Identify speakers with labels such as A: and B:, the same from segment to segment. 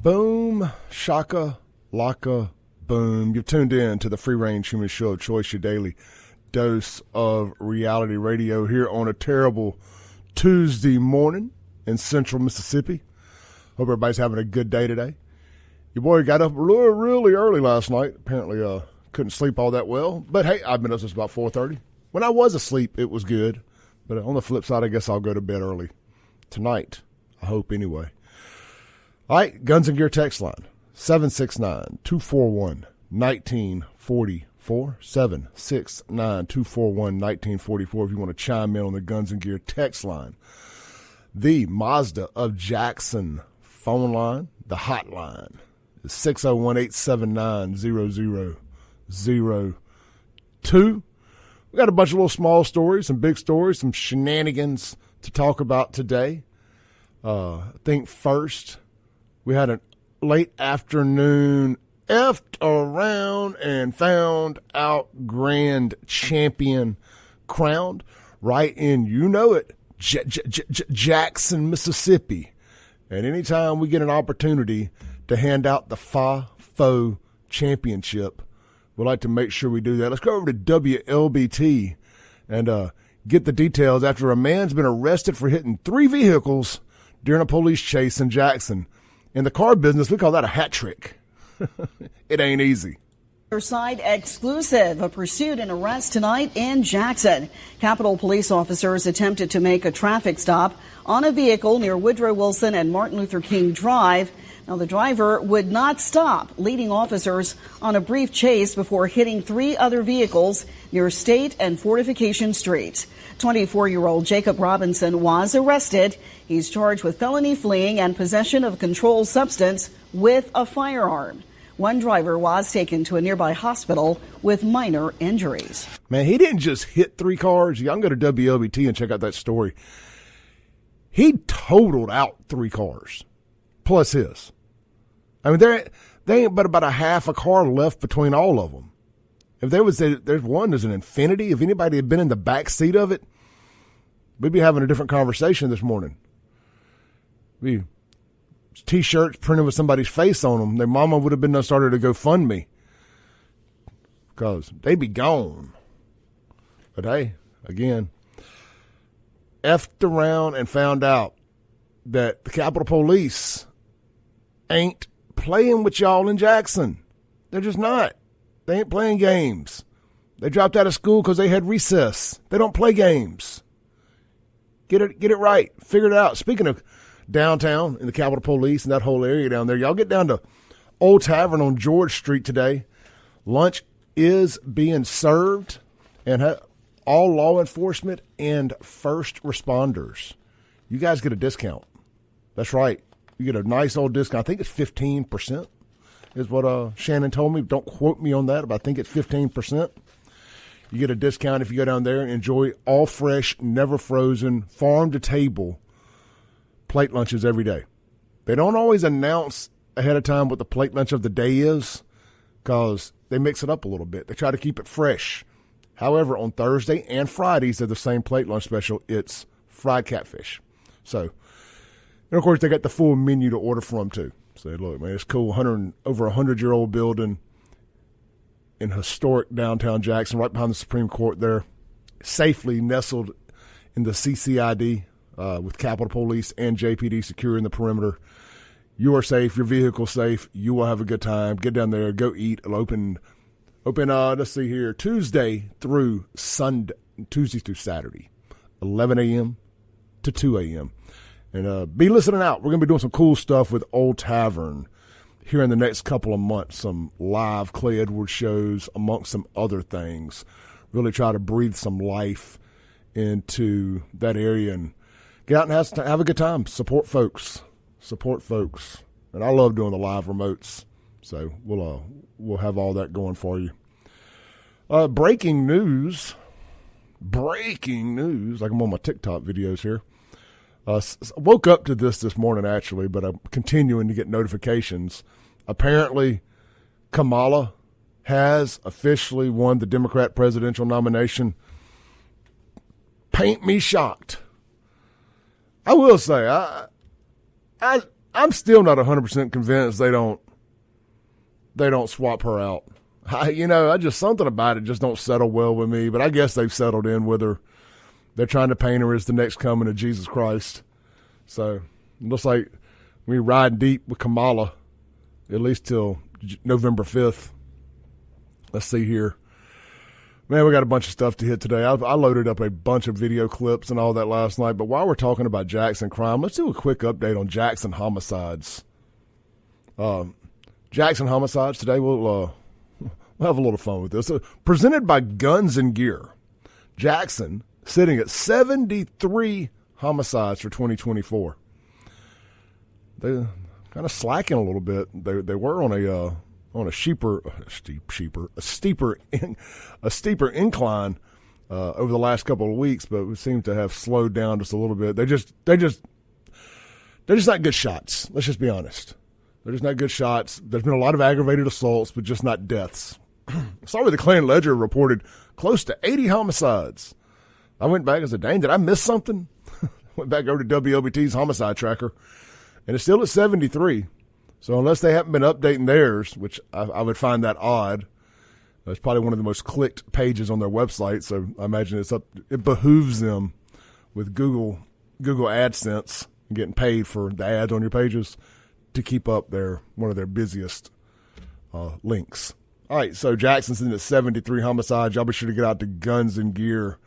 A: Boom, shaka, laka, boom. You've tuned in to the Free Range Human Show of Choice, your daily dose of reality radio here on a terrible Tuesday morning in central Mississippi. Hope everybody's having a good day today. Your boy got up really early last night. Apparently couldn't sleep all that well. But hey, I've been up since about 4:30. When I was asleep, it was good. But on the flip side, I guess I'll go to bed early tonight. I hope anyway. All right, Guns and Gear text line, 769-241-1944, 769-241-1944 if you want to chime in on the Guns and Gear text line. The Mazda of Jackson phone line, the hotline, is 601-879-0002. We got a bunch of little small stories, some big stories, some shenanigans to talk about today. I think first, we had a late afternoon effed around and found out grand champion crowned right in, you know it, Jackson, Mississippi. And anytime we get an opportunity to hand out the FAFO championship, we'd like to make sure we do that. Let's go over to WLBT and get the details after a man's been arrested for hitting 3 vehicles during a police chase in Jackson. In the car business, we call that a hat trick. It ain't easy.
B: Side exclusive, a pursuit and arrest tonight in Jackson. Capitol police officers attempted to make a traffic stop on a vehicle near Woodrow Wilson and Martin Luther King Drive. Now, the driver would not stop, leading officers on a brief chase before hitting 3 other vehicles near State and Fortification Street. 24-year-old Jacob Robinson was arrested. He's charged with felony fleeing and possession of a controlled substance with a firearm. One driver was taken to a nearby hospital with minor injuries.
A: Man, he didn't just hit 3 cars. Y'all can go to WLBT and check out that story. He totaled out 3 cars, plus his. I mean, there ain't but about a half a car left between all of them. If there's an Infiniti. If anybody had been in the back seat of it, we'd be having a different conversation this morning. T-shirts printed with somebody's face on them. Their mama would have been started to GoFundMe because they'd be gone. But hey, again, effed around and found out that the Capitol Police ain't playing with y'all in Jackson. They're just not. They ain't playing games. They dropped out of school because they had recess. They don't play games. Get it right. Figure it out. Speaking of downtown and the Capitol Police and that whole area down there, y'all get down to Old Tavern on George Street today. Lunch is being served, and all law enforcement and first responders, you guys get a discount. That's right. You get a nice old discount. I think it's 15% is what Shannon told me. Don't quote me on that, but I think it's 15%. You get a discount if you go down there and enjoy all fresh, never frozen, farm-to-table plate lunches every day. They don't always announce ahead of time what the plate lunch of the day is because they mix it up a little bit. They try to keep it fresh. However, on Thursday and Fridays, they're the same plate lunch special. It's fried catfish. So, and of course, they got the full menu to order from too. So, look, man, it's cool. Over 100-year-old building in historic downtown Jackson, right behind the Supreme Court there, safely nestled in the CCID with Capitol Police and JPD securing the perimeter. You are safe. Your vehicle's safe. You will have a good time. Get down there. Go eat. It'll open. Let's see here, Tuesday through Saturday, 11 a.m. to 2 a.m. And be listening out. We're going to be doing some cool stuff with Old Tavern here in the next couple of months, some live Clay Edwards shows amongst some other things. Really try to breathe some life into that area and get out and have a good time. Support folks. And I love doing the live remotes. So we'll have all that going for you. Breaking news. Like I'm on my TikTok videos here. Woke up to this morning, actually, but I'm continuing to get notifications. Apparently, Kamala has officially won the Democrat presidential nomination. Paint me shocked. I will say, I'm still not 100% convinced they don't swap her out. I just, something about it just don't settle well with me, but I guess they've settled in with her. They're trying to paint her as the next coming of Jesus Christ. So it looks like we ride deep with Kamala, at least till November 5th. Let's see here. Man, we got a bunch of stuff to hit today. I loaded up a bunch of video clips and all that last night. But while we're talking about Jackson crime, let's do a quick update on Jackson homicides. Jackson homicides today, we'll have a little fun with this. Presented by Guns and Gear. Jackson sitting at 73 homicides for 2024. They're kind of slacking a little bit. They were on a steeper incline over the last couple of weeks, but we seem to have slowed down just a little bit. They're just not good shots. Let's just be honest. They're just not good shots. There's been a lot of aggravated assaults, but just not deaths. Sorry, the Klan Ledger reported close to 80 homicides. I went back and said, dang, did I miss something? Went back over to WLBT's homicide tracker, and it's still at 73. So unless they haven't been updating theirs, which I would find that odd, it's probably one of the most clicked pages on their website. So I imagine it behooves them with Google AdSense and getting paid for the ads on your pages to keep up one of their busiest links. All right, so Jackson's in at 73 homicides. Y'all be sure to get out to Guns and Gear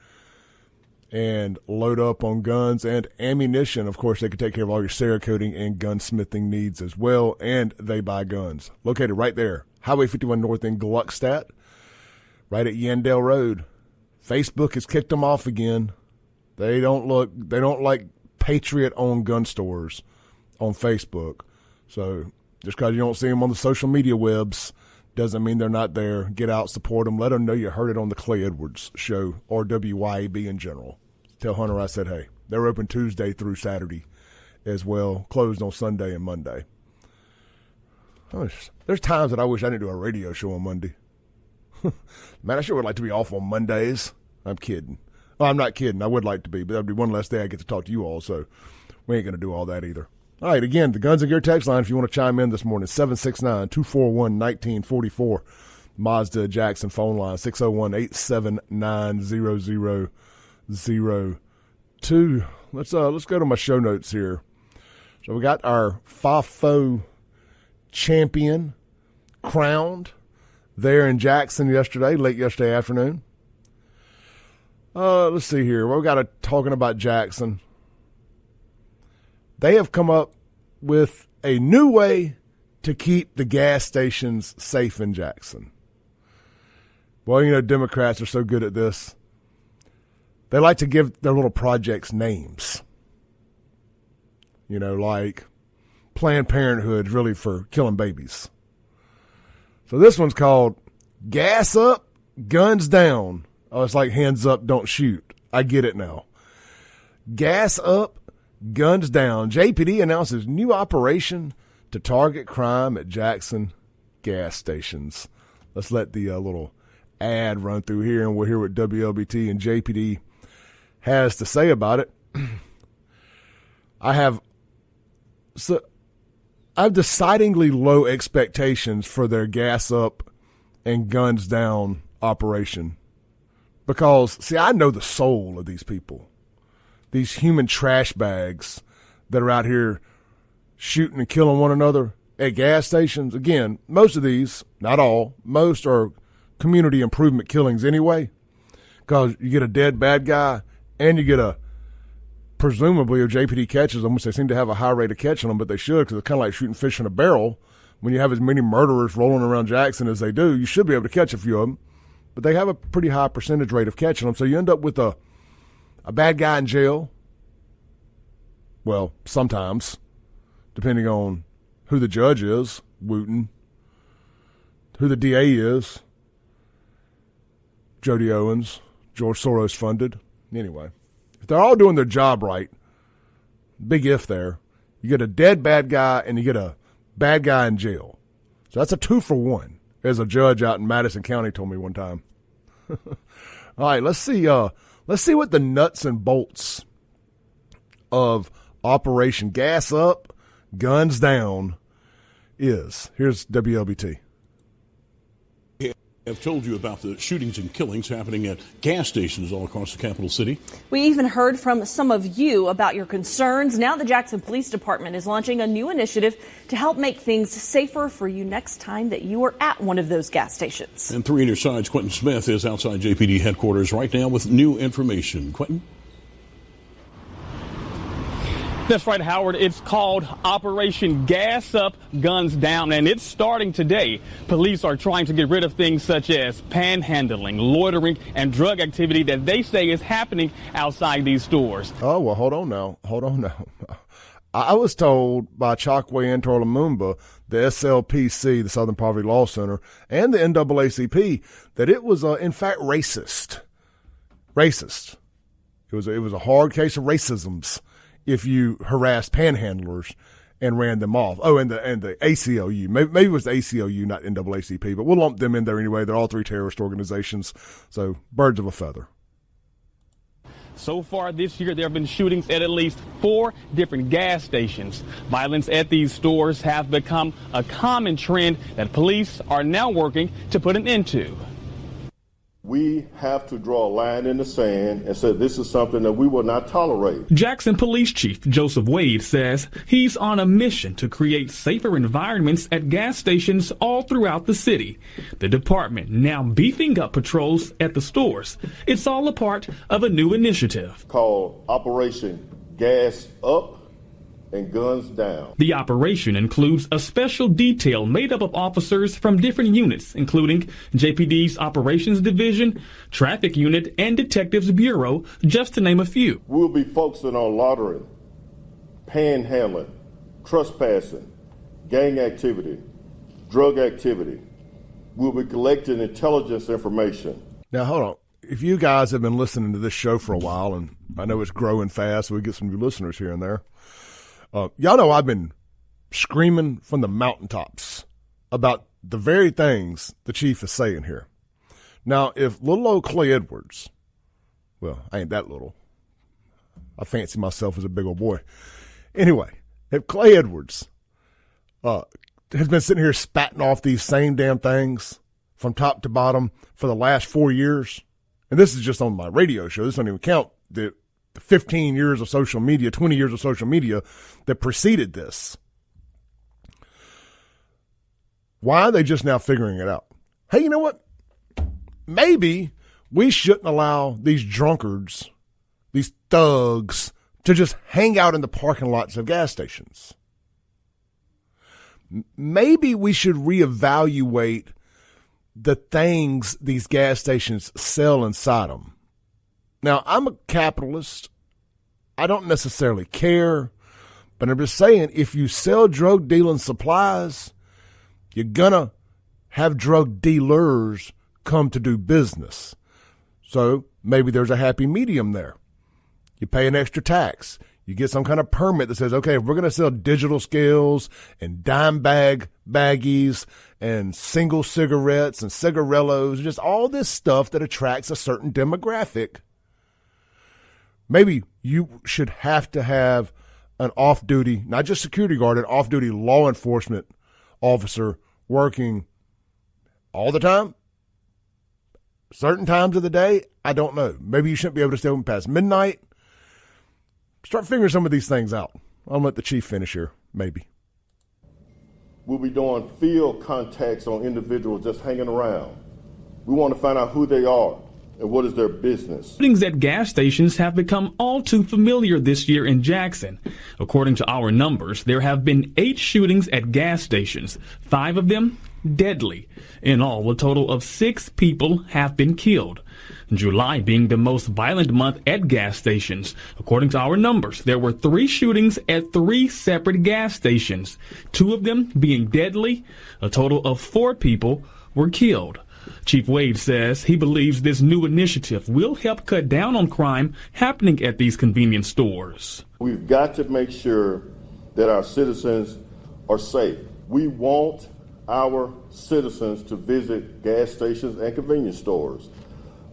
A: and load up on guns and ammunition. Of course, they can take care of all your Cerakoting and gunsmithing needs as well, and they buy guns. Located right there, Highway 51 North in Gluckstadt, right at Yandell Road. Facebook has kicked them off again. They don't like Patriot-owned gun stores on Facebook. So just because you don't see them on the social media webs doesn't mean they're not there. Get out, support them. Let them know you heard it on the Clay Edwards show or WYAB in general. Tell Hunter I said, hey, they're open Tuesday through Saturday as well, closed on Sunday and Monday. There's times that I wish I didn't do a radio show on Monday. Man, I sure would like to be off on Mondays. I'm kidding. Oh, I'm not kidding. I would like to be, but that'd be one less day I get to talk to you all, so we ain't going to do all that either. All right, again, the Guns and Gear text line, if you want to chime in this morning, 769-241-1944. Mazda Jackson phone line, 601-879-0002. Let's go to my show notes here. So we got our FAFO champion crowned there in Jackson late yesterday afternoon. Let's see here. We got talking about Jackson. They have come up with a new way to keep the gas stations safe in Jackson. Well, Democrats are so good at this. They like to give their little projects names. Like Planned Parenthood, really for killing babies. So this one's called Gas Up, Guns Down. Oh, it's like hands up, don't shoot. I get it now. Gas Up, Guns Down. JPD announces new operation to target crime at Jackson gas stations. Let's let the little ad run through here, and we'll hear what WLBT and JPD has to say about it. I have decidingly low expectations for their Gas Up and Guns Down operation because, see, I know the soul of these people. These human trash bags that are out here shooting and killing one another at gas stations. Again, most of these, not all, most are community improvement killings anyway, because you get a dead bad guy and you get presumably if JPD catches them, which they seem to have a high rate of catching them, but they should, because it's kind of like shooting fish in a barrel. When you have as many murderers rolling around Jackson as they do, you should be able to catch a few of them, but they have a pretty high percentage rate of catching them. So you end up with a bad guy in jail. Well, sometimes, depending on who the judge is, Wooten, who the DA is, Jody Owens, George Soros funded. Anyway, if they're all doing their job right, big if there, you get a dead bad guy and you get a bad guy in jail. So that's a 2-for-1, as a judge out in Madison County told me one time. All right, let's see what the nuts and bolts of Operation Gas Up, guns down is. Here's WLBT.
C: I've told you about the shootings and killings happening at gas stations all across the capital city.
D: We even heard from some of you about your concerns. Now the Jackson Police Department is launching a new initiative to help make things safer for you next time that you are at one of those gas stations.
C: And 3 on your side's Quentin Smith is outside JPD headquarters right now with new information. Quentin?
E: That's right, Howard. It's called Operation Gas Up, Guns Down, and it's starting today. Police are trying to get rid of things such as panhandling, loitering, and drug activity that they say is happening outside these stores.
A: Oh, well, hold on now. I was told by Chokwe and Lumumba, the SLPC, the Southern Poverty Law Center, and the NAACP, that it was, in fact, racist. Racist. It was a hard case of racisms if you harassed panhandlers and ran them off. Oh, and the ACLU. Maybe it was the ACLU, not NAACP, but we'll lump them in there anyway. They're all 3 terrorist organizations, so birds of a feather.
E: So far this year, there have been shootings at least 4 different gas stations. Violence at these stores have become a common trend that police are now working to put an end to.
F: We have to draw a line in the sand and say this is something that we will not tolerate.
G: Jackson Police Chief Joseph Wade says he's on a mission to create safer environments at gas stations all throughout the city. The department now beefing up patrols at the stores. It's all a part of a new initiative
F: called Operation Gas Up and Guns Down.
G: The operation includes a special detail made up of officers from different units, including JPD's Operations Division, Traffic Unit, and Detectives Bureau, just to name a few.
F: We'll be focusing on loitering, panhandling, trespassing, gang activity, drug activity. We'll be collecting intelligence information.
A: Now, hold on. If you guys have been listening to this show for a while, and I know it's growing fast, so we get some new listeners here and there, y'all know I've been screaming from the mountaintops about the very things the chief is saying here. Now, if little old Clay Edwards, well, I ain't that little. I fancy myself as a big old boy. Anyway, if Clay Edwards has been sitting here spatting off these same damn things from top to bottom for the last 4 years, and this is just on my radio show, this doesn't even count the 15 years of social media, 20 years of social media that preceded this. Why are they just now figuring it out? Hey, you know what? Maybe we shouldn't allow these drunkards, these thugs, to just hang out in the parking lots of gas stations. Maybe we should reevaluate the things these gas stations sell inside them. Now, I'm a capitalist. I don't necessarily care, but I'm just saying if you sell drug dealing supplies, you're going to have drug dealers come to do business. So maybe there's a happy medium there. You pay an extra tax. You get some kind of permit that says, okay, if we're going to sell digital scales and dime bag baggies and single cigarettes and cigarellos, just all this stuff that attracts a certain demographic, maybe you should have to have an off-duty, not just security guard, an off-duty law enforcement officer working all the time, certain times of the day. I don't know. Maybe you shouldn't be able to stay open past midnight. Start figuring some of these things out. I'll let the chief finish here, maybe.
F: We'll be doing field contacts on individuals just hanging around. We want to find out who they are and what is their business.
G: Shootings at gas stations have become all too familiar this year in Jackson. According to our numbers, there have been 8 shootings at gas stations, 5 of them deadly. In all, a total of 6 people have been killed. July being the most violent month at gas stations. According to our numbers, there were 3 shootings at 3 separate gas stations, 2 of them being deadly. A total of 4 people were killed. Chief Wade says he believes this new initiative will help cut down on crime happening at these convenience stores.
F: We've got to make sure that our citizens are safe. We want our citizens to visit gas stations and convenience stores,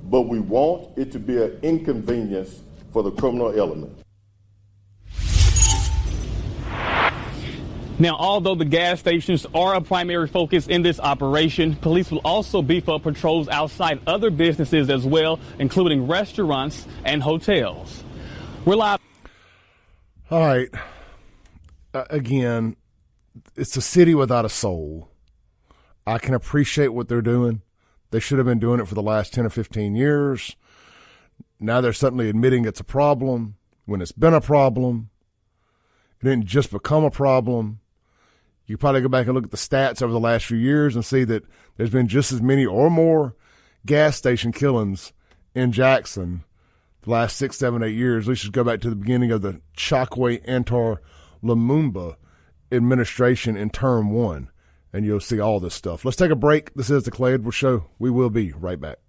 F: but we want it to be an inconvenience for the criminal element.
E: Now, although the gas stations are a primary focus in this operation, police will also beef up patrols outside other businesses as well, including restaurants and hotels. We're live.
A: All right. Again, it's a city without a soul. I can appreciate what they're doing. They should have been doing it for the last 10 or 15 years. Now they're suddenly admitting it's a problem when it's been a problem. It didn't just become a problem. You probably go back and look at the stats over the last few years and see that there's been just as many or more gas station killings in Jackson the last 6, 7, 8 years. We should go back to the beginning of the Chokwe Antar Lumumba administration in term 1, and you'll see all this stuff. Let's take a break. This is the Clay Edwards Show. We will be right back.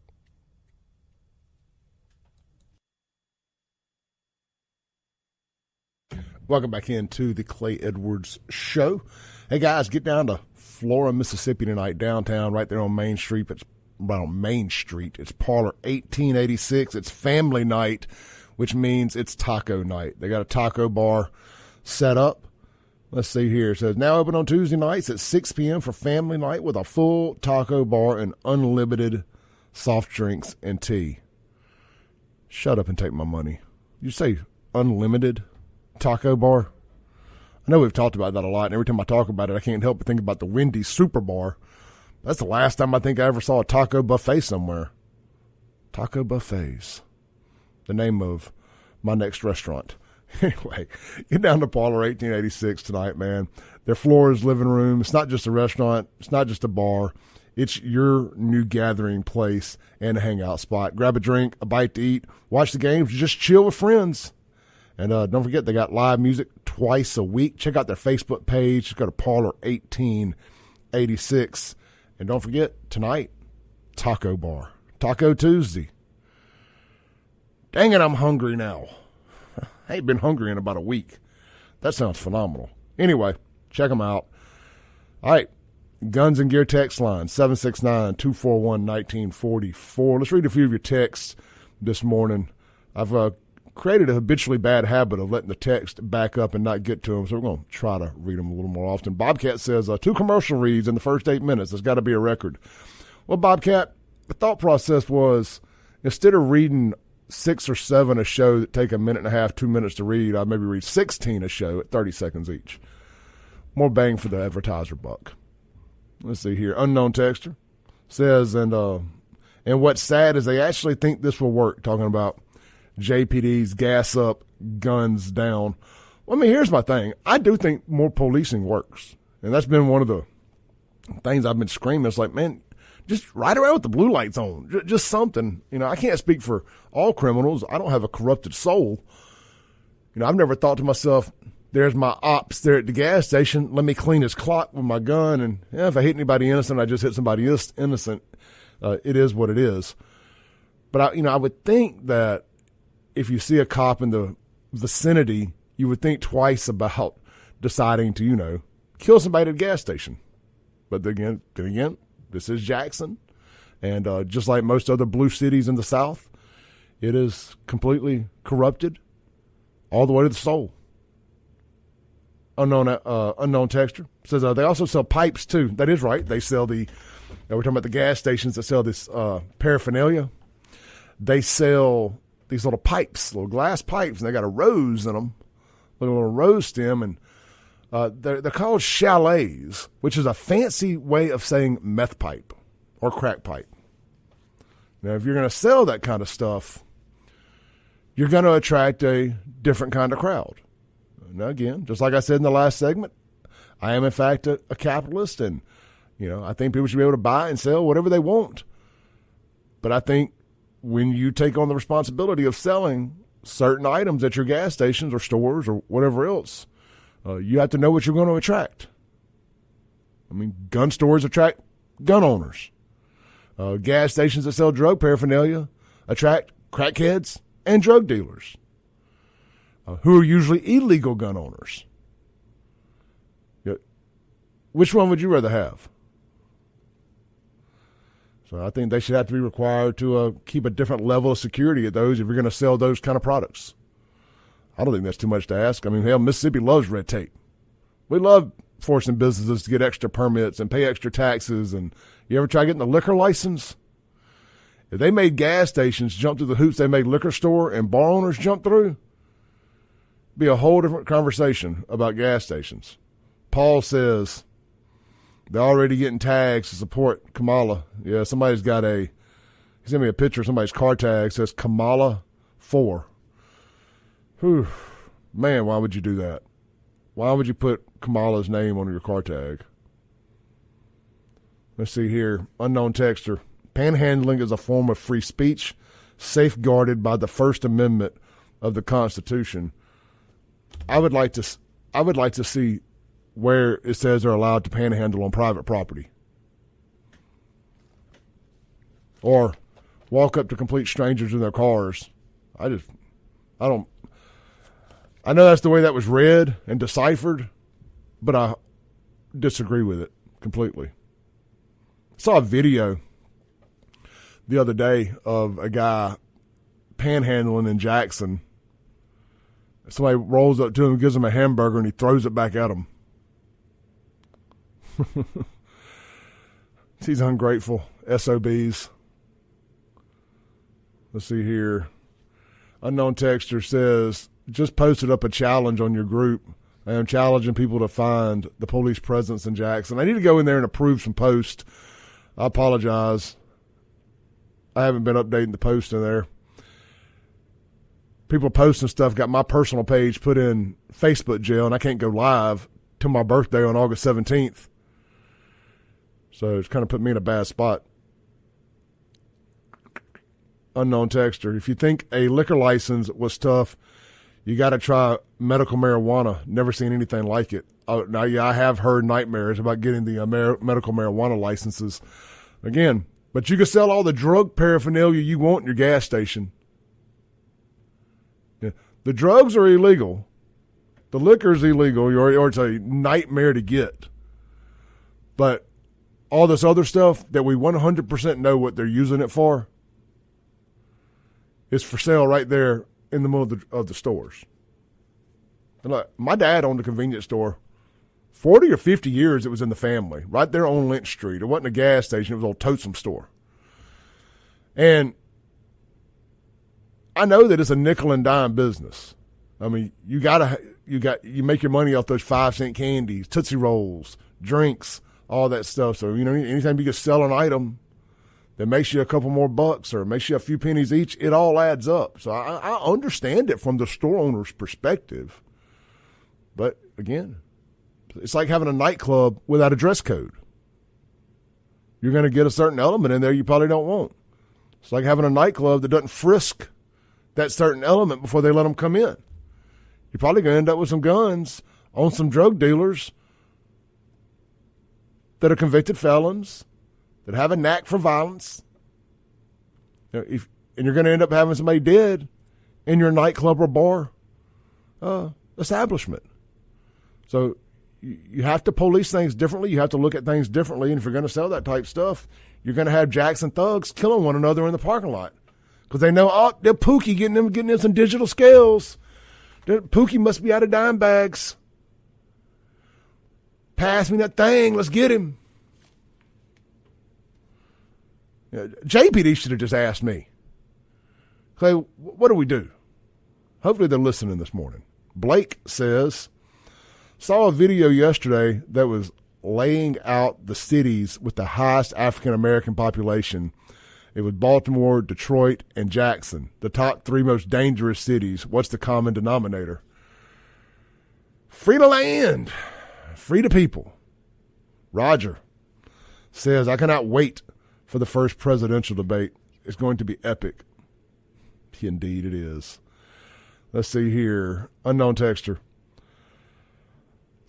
A: Welcome back into the Clay Edwards Show. Hey, guys, get down to Flora, Mississippi tonight, downtown, right there on Main Street. It's right on Main Street. It's Parlor 1886. It's family night, which means it's taco night. They got a taco bar set up. Let's see here. It says, now open on Tuesday nights at 6 p.m. for family night with a full taco bar and unlimited soft drinks and tea. Shut up and take my money. You say unlimited taco bar? I know we've talked about that a lot, and every time I talk about it, I can't help but think about the Wendy's Super Bar. That's the last time I think I ever saw a taco buffet somewhere. Taco buffets. The name of my next restaurant. Anyway, get down to Parlor 1886 tonight, man. Their floor is living room. It's not just a restaurant. It's not just a bar. It's your new gathering place and a hangout spot. Grab a drink, a bite to eat, watch the games, just chill with friends. And don't forget, they got live music twice a week. Check out their Facebook page. Just go to Parlor 1886. And don't forget, tonight, taco bar. Taco Tuesday. Dang it, I'm hungry now. I ain't been hungry in about a week. That sounds phenomenal. Anyway, check them out. All right, Guns and Gear text line, 769-241-1944. Let's read a few of your texts this morning. I've created a habitually bad habit of letting the text back up and not get to them, so we're going to try to read them a little more often. Bobcat says, 2 commercial reads in the first 8 minutes. There's got to be a record. Well, Bobcat, the thought process was, instead of reading 6 or 7 a show that take a minute and a half, 2 minutes to read, I'd maybe read 16 a show at 30 seconds each. More bang for the advertiser buck. Let's see here. Unknown texter says, and what's sad is they actually think this will work, talking about JPD's gas up, guns down. Well, I mean, here's my thing. I do think more policing works. And that's been one of the things I've been screaming. It's like, man, just ride around with the blue lights on. Just something. You know, I can't speak for all criminals. I don't have a corrupted soul. You know, I've never thought to myself, there's my ops there at the gas station. Let me clean his clock with my gun. And if I hit anybody innocent, I just hit somebody innocent. It is what it is. But, I would think that if you see a cop in the vicinity, you would think twice about deciding to, kill somebody at a gas station. But then again, this is Jackson. And just like most other blue cities in the South, it is completely corrupted all the way to the soul. Unknown texture says they also sell pipes, too. That is right. They sell we're talking about the gas stations that sell this paraphernalia. They sell these little pipes, little glass pipes, and they got a rose in them, a little rose stem, and they're called chalets, which is a fancy way of saying meth pipe or crack pipe. Now, if you're going to sell that kind of stuff, you're going to attract a different kind of crowd. Now, again, just like I said in the last segment, I am, in fact, a capitalist, and, I think people should be able to buy and sell whatever they want. But I think when you take on the responsibility of selling certain items at your gas stations or stores or whatever else, you have to know what you're going to attract. I mean, gun stores attract gun owners. Gas stations that sell drug paraphernalia attract crackheads and drug dealers, who are usually illegal gun owners. Which one would you rather have? So I think they should have to be required to keep a different level of security at those if you're going to sell those kind of products. I don't think that's too much to ask. I mean, hell, Mississippi loves red tape. We love forcing businesses to get extra permits and pay extra taxes. And you ever try getting a liquor license? If they made gas stations jump through the hoops they made liquor store and bar owners jump through, it'd be a whole different conversation about gas stations. Paul says they're already getting tags to support Kamala. Yeah, somebody's got he sent me a picture of somebody's car tag, says Kamala 4. Whew. Man, why would you do that? Why would you put Kamala's name on your car tag? Let's see here. Unknown texter. Panhandling is a form of free speech safeguarded by the First Amendment of the Constitution. I would like to see where it says they're allowed to panhandle on private property. Or walk up to complete strangers in their cars. I know that's the way that was read and deciphered, but I disagree with it completely. I saw a video the other day of a guy panhandling in Jackson. Somebody rolls up to him, gives him a hamburger, and he throws it back at him. He's ungrateful. SOBs. Let's see here. Unknown texter says, just posted up a challenge on your group. I am challenging people to find the police presence in Jackson. I need to go in there and approve some posts. I apologize. I haven't been updating the post in there. People posting stuff, got my personal page put in Facebook jail, and I can't go live till my birthday on August 17th. So it's kind of put me in a bad spot. Unknown texter. If you think a liquor license was tough, you got to try medical marijuana. Never seen anything like it. Now, yeah, I have heard nightmares about getting the medical marijuana licenses. Again, but you can sell all the drug paraphernalia you want in your gas station. Yeah. The drugs are illegal. The liquor is illegal, or it's a nightmare to get. But all this other stuff that we 100% know what they're using it for is for sale right there in the middle of the stores. And look, my dad owned a convenience store. 40 or 50 years it was in the family, right there on Lynch Street. It wasn't a gas station. It was an old Totem store. And I know that it's a nickel and dime business. I mean, you make your money off those 5-cent candies, Tootsie Rolls, drinks, all that stuff. So, anytime you can sell an item that makes you a couple more bucks or makes you a few pennies each, it all adds up. So I understand it from the store owner's perspective. But again, it's like having a nightclub without a dress code. You're going to get a certain element in there you probably don't want. It's like having a nightclub that doesn't frisk that certain element before they let them come in. You're probably going to end up with some guns on some drug dealers that are convicted felons, that have a knack for violence. And you're going to end up having somebody dead in your nightclub or bar establishment. So you have to police things differently. You have to look at things differently. And if you're going to sell that type stuff, you're going to have Jackson thugs killing one another in the parking lot because they know, they're Pookie getting them some digital scales. Pookie must be out of dime bags. Pass me that thing. Let's get him. JPD should have just asked me, Clay, what do we do? Hopefully they're listening this morning. Blake says, saw a video yesterday that was laying out the cities with the highest African-American population. It was Baltimore, Detroit, and Jackson, the top 3 most dangerous cities. What's the common denominator? Free the land, free the people. Roger says, I cannot wait for the first presidential debate. It's going to be epic. Indeed it is. Let's see here. Unknown texter.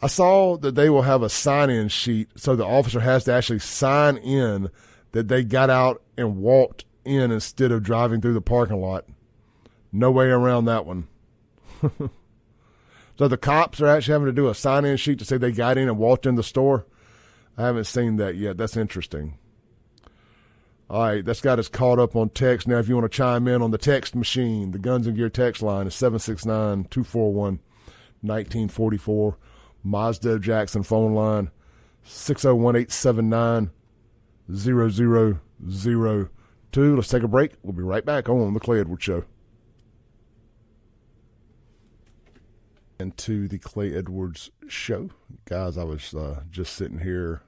A: I saw that they will have a sign-in sheet so the officer has to actually sign in that they got out and walked in instead of driving through the parking lot. No way around that one. So the cops are actually having to do a sign-in sheet to say they got in and walked in the store? I haven't seen that yet. That's interesting. All right, that's got us caught up on text. Now, if you want to chime in on the text machine, the Guns and Gear text line is 769-241-1944. Mazda of Jackson phone line, 601-879-0002. Let's take a break. We'll be right back on the Clay Edwards Show. And to the Clay Edwards Show. Guys, I was just sitting here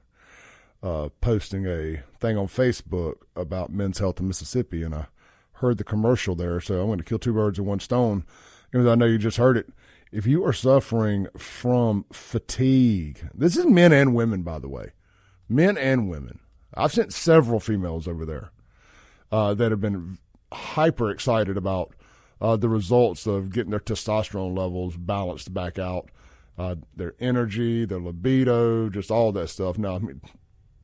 A: posting a thing on Facebook about Men's Health in Mississippi, and I heard the commercial there, so I'm going to kill two birds with one stone. Even though I know you just heard it, if you are suffering from fatigue, this is men and women, by the way, men and women. I've sent several females over there that have been hyper excited about the results of getting their testosterone levels balanced back out, their energy, their libido, just all that stuff. Now, I mean,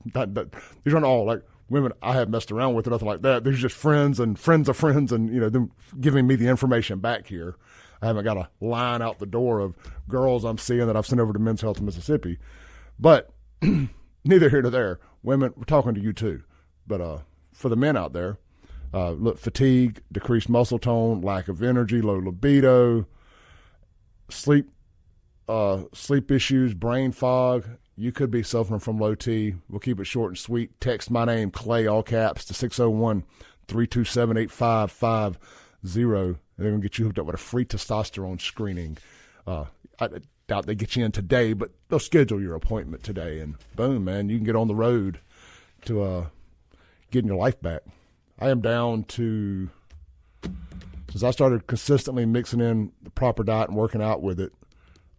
A: these aren't all like women I have messed around with or nothing like that. These are just friends and friends of friends, and them giving me the information back here. I haven't got a line out the door of girls I'm seeing that I've sent over to Men's Health in Mississippi. But neither here nor there. Women, we're talking to you too. But for the men out there, look, fatigue, decreased muscle tone, lack of energy, low libido, sleep issues, brain fog. You could be suffering from low T. We'll keep it short and sweet. Text my name, Clay, all caps, to 601-327-8550. They're going to get you hooked up with a free testosterone screening. I doubt they get you in today, but they'll schedule your appointment today, and boom, man, you can get on the road to getting your life back. I am down to, since I started consistently mixing in the proper diet and working out with it,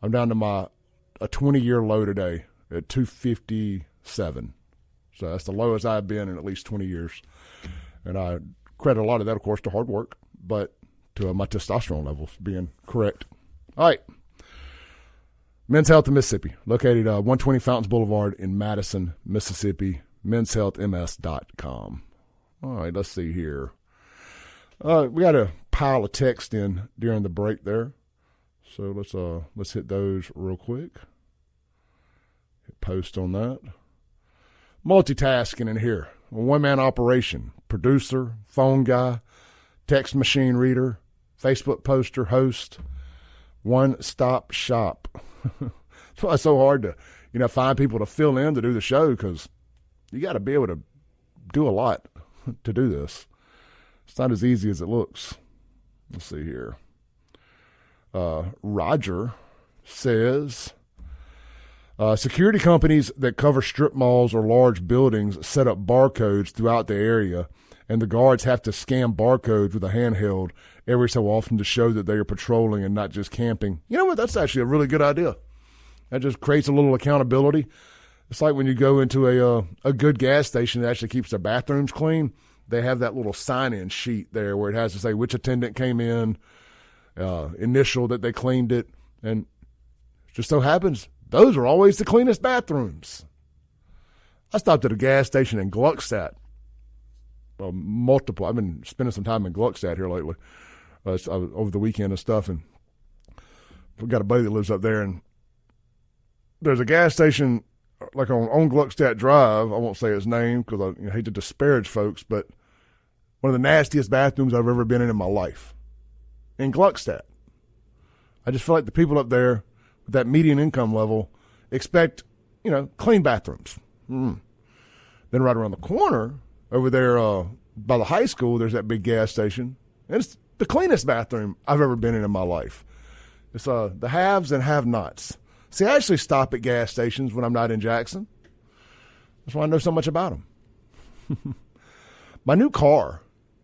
A: I'm down to a 20-year low today at 257. So that's the lowest I've been in at least 20 years. And I credit a lot of that, of course, to hard work, but to my testosterone levels being correct. All right. Men's Health in Mississippi, located 120 Fountains Boulevard in Madison, Mississippi, menshealthms.com. All right, let's see here. We got a pile of text in during the break there. So let's hit those real quick. Hit post on that. Multitasking in here. A one-man operation. Producer, phone guy, text machine reader, Facebook poster, host. One-stop shop. That's why it's so hard to, find people to fill in to do the show, because you got to be able to do a lot to do this. It's not as easy as it looks. Let's see here. Roger says, security companies that cover strip malls or large buildings set up barcodes throughout the area, and the guards have to scan barcodes with a handheld every so often to show that they are patrolling and not just camping. You know what? That's actually a really good idea. That just creates a little accountability. It's like when you go into a good gas station that actually keeps their bathrooms clean. They have that little sign-in sheet there where it has to say which attendant came in, initial that they cleaned it, and it just so happens those are always the cleanest bathrooms. I stopped at a gas station in Gluckstadt. I've been spending some time in Gluckstadt here lately, over the weekend and stuff, and we've got a buddy that lives up there, and there's a gas station like on Gluckstadt Drive. I won't say his name because I hate to disparage folks, but one of the nastiest bathrooms I've ever been in my life. In Gluckstadt. I just feel like the people up there with that median income level expect, clean bathrooms. Then right around the corner over there by the high school, there's that big gas station. And it's the cleanest bathroom I've ever been in my life. It's the haves and have-nots. See, I actually stop at gas stations when I'm not in Jackson. That's why I know so much about them. My new car,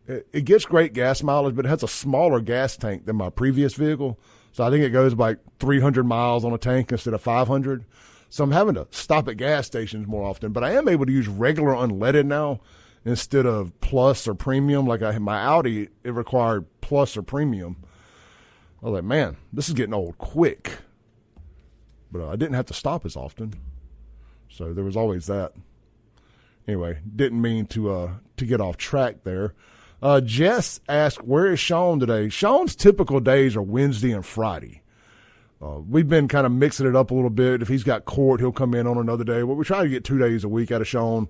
A: it gets great gas mileage, but it has a smaller gas tank than my previous vehicle. So I think it goes like 300 miles on a tank instead of 500. So I'm having to stop at gas stations more often. But I am able to use regular unleaded now instead of plus or premium. Like my Audi, it required plus or premium. I was like, man, this is getting old quick. But I didn't have to stop as often. So there was always that. Anyway, didn't mean to get off track there. Jess asked, where is Sean today? Sean's typical days are Wednesday and Friday. We've been kind of mixing it up a little bit. If he's got court, he'll come in on another day. Well, we try to get 2 days a week out of Sean.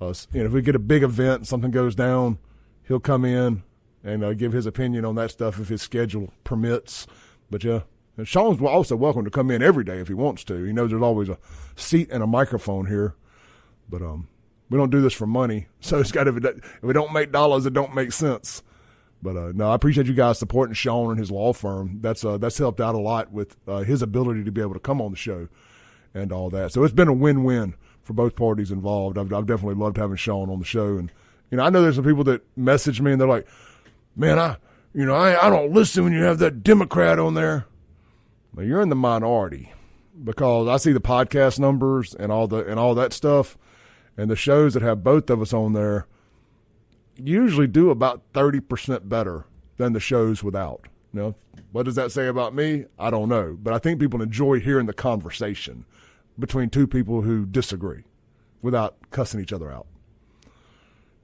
A: If we get a big event, something goes down, he'll come in and give his opinion on that stuff if his schedule permits. But, yeah, And Sean's also welcome to come in every day if he wants to. He knows there's always a seat and a microphone here. But we don't do this for money. So it's got to be, if we don't make dollars, it don't make sense. But no, I appreciate you guys supporting Sean and his law firm. That's helped out a lot with his ability to be able to come on the show and all that. So it's been a win-win for both parties involved. I've definitely loved having Sean on the show. And, I know there's some people that message me and they're like, man, I don't listen when you have that Democrat on there. Well, you're in the minority because I see the podcast numbers and all that stuff, and the shows that have both of us on there usually do about 30% better than the shows without. What does that say about me? I don't know, but I think people enjoy hearing the conversation between two people who disagree without cussing each other out.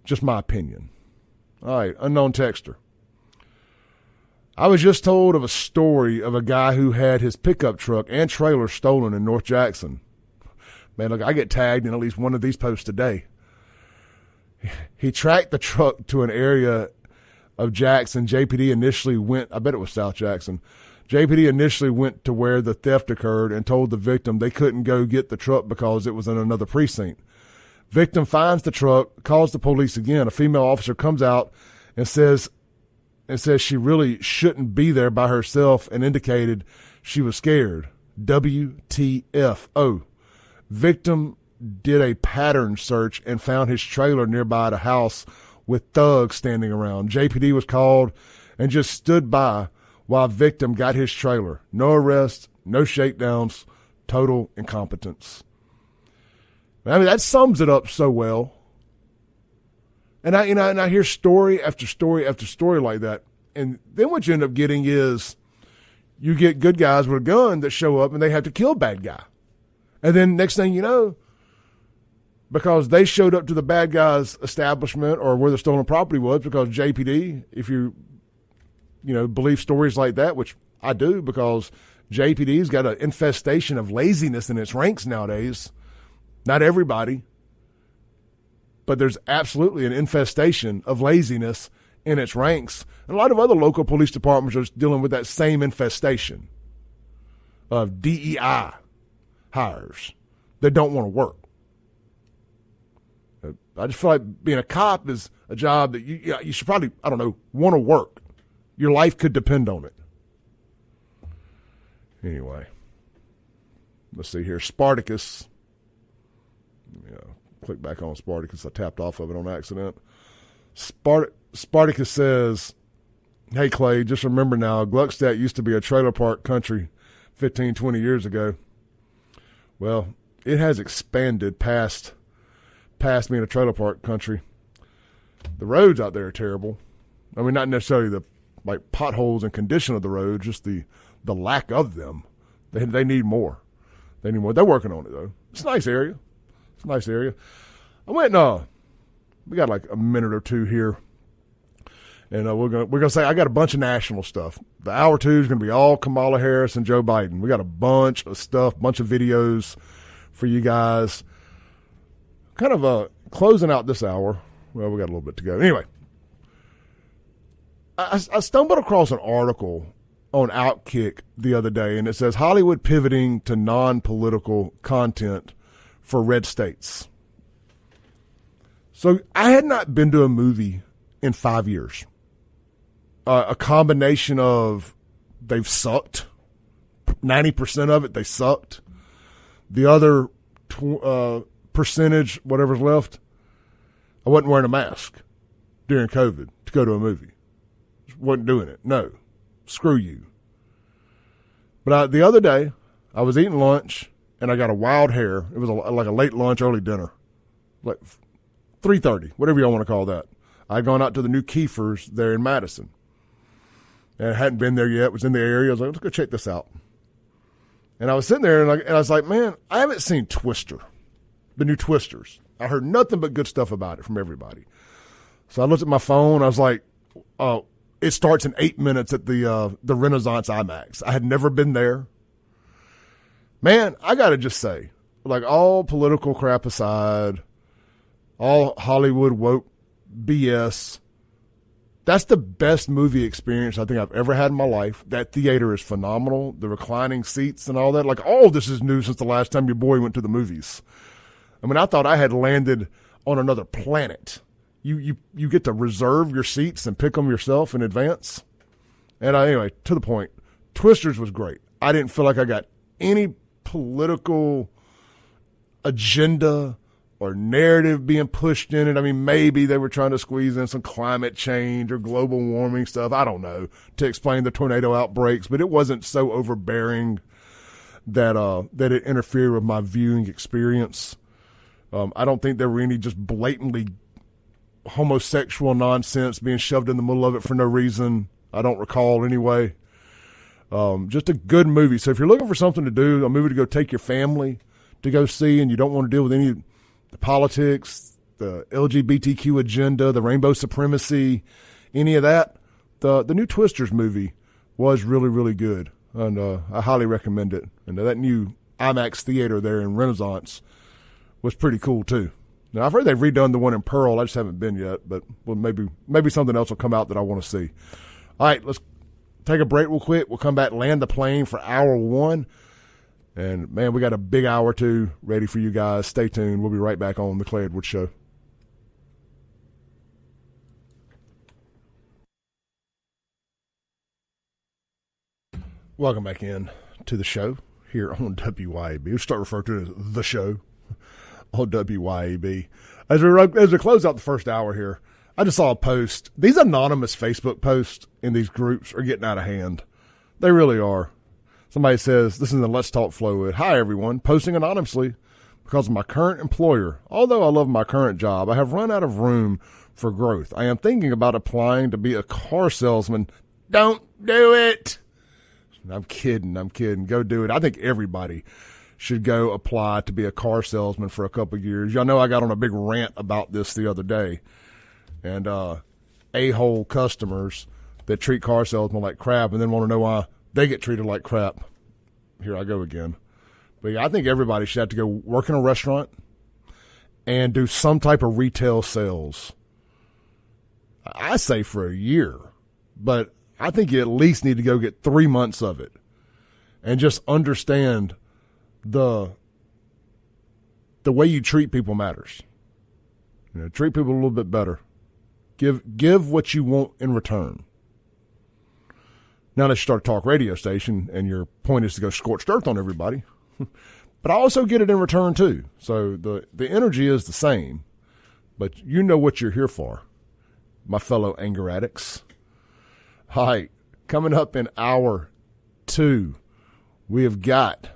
A: Just my opinion. All right, unknown texter. I was just told of a story of a guy who had his pickup truck and trailer stolen in North Jackson. Man, look, I get tagged in at least one of these posts today. He tracked the truck to an area of Jackson. JPD initially went, I bet it was South Jackson. JPD initially went to where the theft occurred and told the victim they couldn't go get the truck because it was in another precinct. Victim finds the truck, calls the police again. A female officer comes out and says she really shouldn't be there by herself and indicated she was scared. WTFO. Victim did a pattern search and found his trailer nearby the house with thugs standing around. JPD was called and just stood by while victim got his trailer. No arrests, no shakedowns, total incompetence. I mean, that sums it up so well. And I hear story after story after story like that. And then what you end up getting is you get good guys with a gun that show up and they have to kill bad guy. And then next thing you know, because they showed up to the bad guy's establishment or where the stolen property was, because JPD, if you believe stories like that, which I do, because JPD's got an infestation of laziness in its ranks nowadays. Not everybody, but there's absolutely an infestation of laziness in its ranks. And a lot of other local police departments are dealing with that same infestation of DEI hires that don't want to work. I just feel like being a cop is a job that you should probably, want to work. Your life could depend on it. Anyway, let's see here. Spartacus. Click back on Spartacus. I tapped off of it on accident. Spartacus says, hey, Clay, just remember now, Gluckstadt used to be a trailer park country 15, 20 years ago. Well, it has expanded past being a trailer park country. The roads out there are terrible. I mean, not necessarily the potholes and condition of the road, just the lack of them. They need more. They need more. They're working on it, though. It's a nice area. I went, we got like a minute or two here. And we're gonna say I got a bunch of national stuff. The hour 2 is gonna be all Kamala Harris and Joe Biden. We got a bunch of stuff, bunch of videos for you guys. Kind of closing out this hour. Well, we got a little bit to go. Anyway, I stumbled across an article on Outkick the other day, and it says Hollywood pivoting to non-political content for red states. So I had not been to a movie in 5 years. A combination of they've sucked. 90% of it, they sucked. The other percentage, whatever's left, I wasn't wearing a mask during COVID to go to a movie. Just wasn't doing it. No. Screw you. But the other day, I was eating lunch, and I got a wild hair. It was like a late lunch, early dinner. Like 3:30, whatever y'all want to call that. I'd gone out to the new Kiefer's there in Madison. And I hadn't been there yet. Was in the area. I was like, let's go check this out. And I was sitting there, and I was like, man, I haven't seen Twister, the new Twisters. I heard nothing but good stuff about it from everybody. So I looked at my phone. I was like, oh, it starts in 8 minutes at the Renaissance IMAX. I had never been there. Man, I got to just say, like, all political crap aside, all Hollywood woke BS, That's the best movie experience I think I've ever had in my life. That theater is phenomenal. The reclining seats and all that. Like, all this is new since the last time your boy went to the movies. I mean, I thought I had landed on another planet. You get to reserve your seats and pick them yourself in advance. And anyway, to the point, Twisters was great. I didn't feel like I got any political agenda or narrative being pushed in it. I mean, maybe they were trying to squeeze in some climate change or global warming stuff, I don't know, to explain the tornado outbreaks, but it wasn't so overbearing that it interfered with my viewing experience. I don't think there were any just blatantly homosexual nonsense being shoved in the middle of it for no reason. I don't recall anyway. Just a good movie. So if you're looking for something to do, a movie to go take your family to go see, and you don't want to deal with any of the politics, the LGBTQ agenda, the rainbow supremacy, any of that, the new Twisters movie was really, really good. And I highly recommend it. And that new IMAX theater there in Renaissance was pretty cool too. Now, I've heard they've redone the one in Pearl. I just haven't been yet, but well, maybe something else will come out that I want to see. All right, let's take a break real quick. We'll come back, land the plane for hour one. And, man, we got a big hour two ready for you guys. Stay tuned. We'll be right back on The Clay Edwards Show. Welcome back in to the show here on WYAB. We'll start referring to it as the show on WYAB. As we close out the first hour here, I just saw a post. These anonymous Facebook posts in these groups are getting out of hand. They really are. Somebody says, this is in the Let's Talk Flowwood. Hi, everyone. Posting anonymously because of my current employer. Although I love my current job, I have run out of room for growth. I am thinking about applying to be a car salesman. Don't do it. I'm kidding. Go do it. I think everybody should go apply to be a car salesman for a couple of years. Y'all know I got on a big rant about this the other day. And a-hole customers that treat car salesmen like crap and then want to know why they get treated like crap. Here I go again. But yeah, I think everybody should have to go work in a restaurant and do some type of retail sales. I say for a year, but I think you at least need to go get 3 months of it and just understand the way you treat people matters. You know, treat people a little bit better. Give what you want in return. Now let's start a talk radio station, and your point is to go scorched earth on everybody. But I also get it in return, too. So the energy is the same, but you know what you're here for, my fellow anger addicts. All right, coming up in hour two, we have got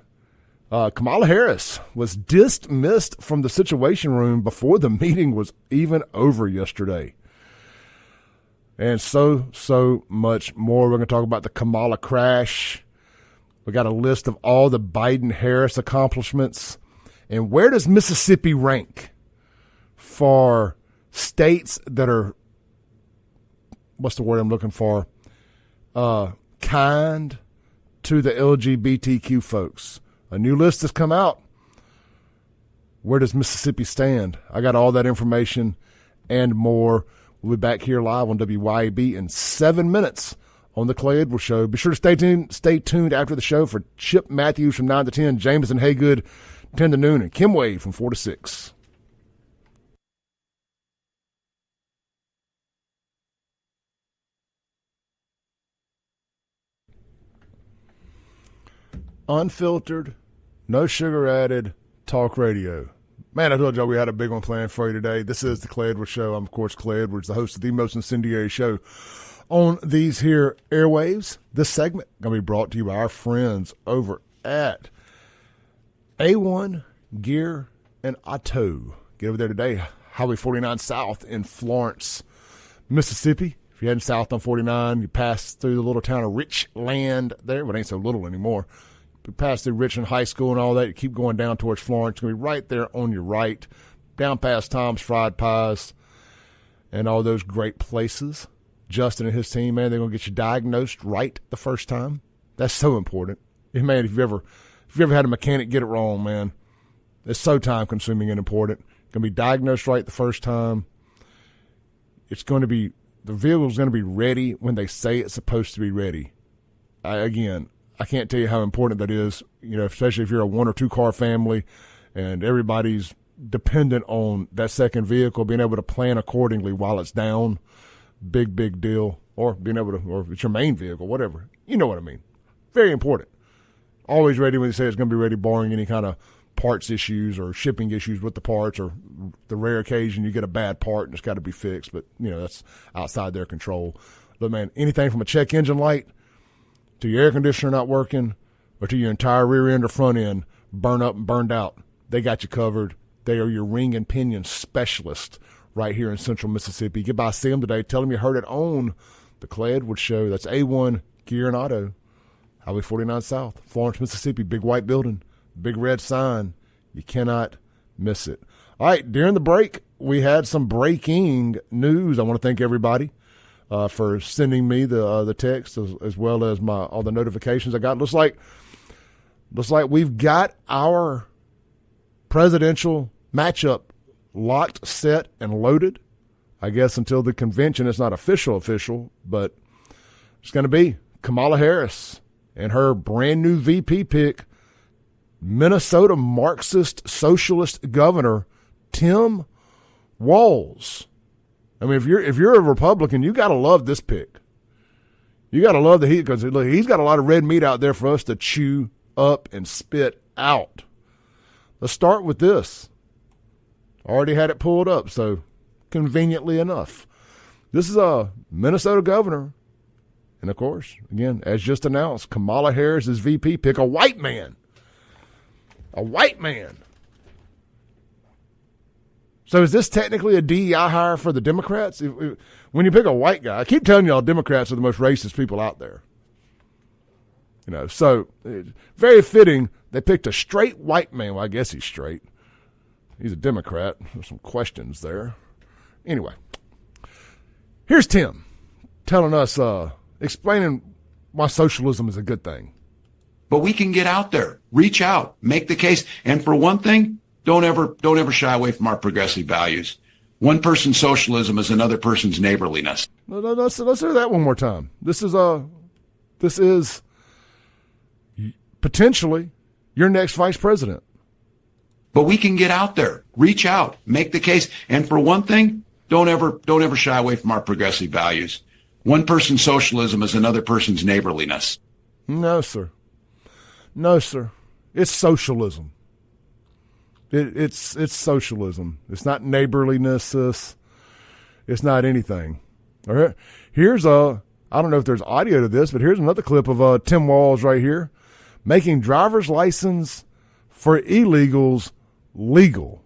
A: Kamala Harris was dismissed from the Situation Room before the meeting was even over yesterday. And so much more. We're going to talk about the Kamala crash. We got a list of all the Biden-Harris accomplishments. And where does Mississippi rank for states that are, what's the word I'm looking for, kind to the LGBTQ folks? A new list has come out. Where does Mississippi stand? I got all that information and more. We'll be back here live on WYAB in 7 minutes on The Clay Edwards Show. Be sure to stay tuned after the show for Chip Matthews from 9 to 10, Jameson Haygood 10 to noon, and Kim Wade from 4 to 6. Unfiltered, no sugar added talk radio. Man, I told y'all we had a big one planned for you today. This is the Clay Edwards Show. I'm, of course, Clay Edwards, the host of the most incendiary show on these here airwaves. This segment going to be brought to you by our friends over at A1 Gear and Auto. Get over there today, Highway 49 South in Florence, Mississippi. If you're heading south on 49, you pass through the little town of Richland there. Well, it ain't so little anymore. You pass through Richland High School and all that. You keep going down towards Florence. It's going to be right there on your right, down past Tom's Fried Pies and all those great places. Justin and his team, man, they're going to get you diagnosed right the first time. That's so important. Man, if you've ever had a mechanic get it wrong, man, it's so time-consuming and important. Going to be diagnosed right the first time. It's going to be the vehicle is going to be ready when they say it's supposed to be ready. I can't tell you how important that is, especially if you're a 1 or 2 car family and everybody's dependent on that second vehicle, being able to plan accordingly while it's down. Big deal. Or being able to, or if it's your main vehicle, whatever. You know what I mean. Very important. Always ready when they say it's going to be ready, barring any kind of parts issues or shipping issues with the parts, or the rare occasion you get a bad part and it's got to be fixed. But, that's outside their control. But, man, anything from a check engine light to your air conditioner not working or to your entire rear end or front end burn up and burned out, they got you covered. They are your ring and pinion specialist right here in Central Mississippi. Get by, see them today. Tell them you heard it on the Clay Edwards Show. That's A1 Gear and Auto, Highway 49 South, Florence, Mississippi. Big white building, big red sign. You cannot miss it. All right, during the break, we had some breaking news. I want to thank everybody for sending me the text as well as all the notifications I got. Looks like we've got our presidential matchup locked, set, and loaded. I guess until the convention, it's not official, but it's going to be Kamala Harris and her brand new VP pick, Minnesota Marxist Socialist Governor Tim Walz. I mean, if you're a Republican, you got to love this pick. You got to love that because he's got a lot of red meat out there for us to chew up and spit out. Let's start with this. Already had it pulled up, so conveniently enough. This is a Minnesota governor. And, of course, again, as just announced, Kamala Harris is VP pick, a white man. A white man. So is this technically a DEI hire for the Democrats? When you pick a white guy, I keep telling y'all Democrats are the most racist people out there. So very fitting they picked a straight white man. Well, I guess he's straight. He's a Democrat. There's some questions there. Anyway, here's Tim telling us, explaining why socialism is a good thing.
H: But we can get out there, reach out, make the case. And for one thing, don't ever shy away from our progressive values. One person's socialism is another person's neighborliness.
A: Let's hear that one more time. This is potentially your next vice president.
H: But we can get out there, reach out, make the case. And for one thing, don't ever shy away from our progressive values. One person's socialism is another person's neighborliness.
A: No, sir. No, sir. It's socialism. It's socialism. It's not neighborliness. It's not anything. All right. Here's I don't know if there's audio to this, but here's another clip of Tim Walz right here making driver's license for illegals legal.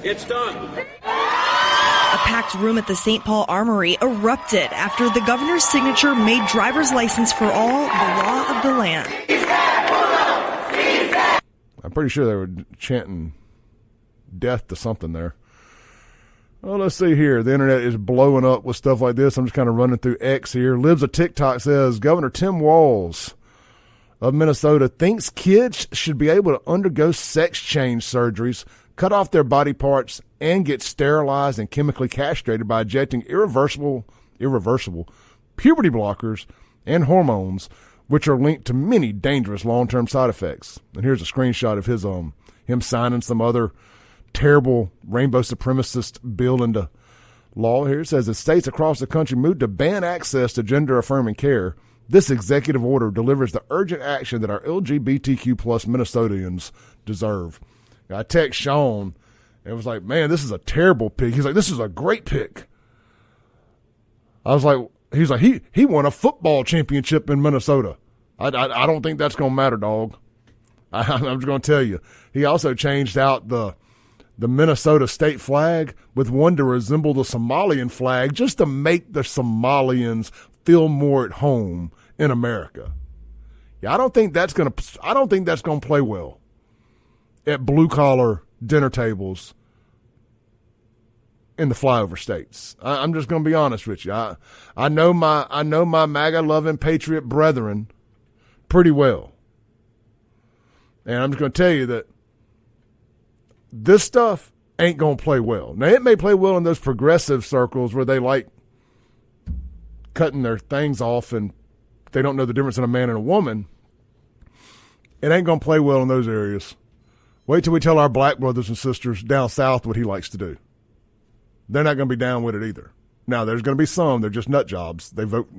I: It's done.
J: A packed room at the St. Paul Armory erupted after the governor's signature made driver's license for all the law of the land.
A: I'm pretty sure they were chanting death to something there. Well, let's see here. The internet is blowing up with stuff like this. I'm just kind of running through X here. Libs of TikTok says Governor Tim Walz of Minnesota thinks kids should be able to undergo sex change surgeries, cut off their body parts, and get sterilized and chemically castrated by injecting irreversible puberty blockers and hormones, which are linked to many dangerous long-term side effects. And here's a screenshot of his him signing some other terrible rainbow supremacist bill into law. Here it says, as states across the country move to ban access to gender-affirming care, this executive order delivers the urgent action that our LGBTQ plus Minnesotans deserve. I text Sean and was like, man, this is a terrible pick. He's like, this is a great pick. I was like, he's like, he won a football championship in Minnesota. I don't think that's going to matter, dog. I'm just going to tell you. He also changed out the Minnesota state flag with one to resemble the Somalian flag just to make the Somalians feel more at home in America. Yeah, I don't think that's going to play well at blue collar dinner tables in the flyover states. I'm just going to be honest with you. I know my MAGA loving patriot brethren pretty well. And I'm just going to tell you that this stuff ain't going to play well. Now, it may play well in those progressive circles where they like cutting their things off and they don't know the difference in a man and a woman. It ain't going to play well in those areas. Wait till we tell our black brothers and sisters down south what he likes to do. They're not going to be down with it either. Now, there's going to be some. They're just nut jobs. They vote.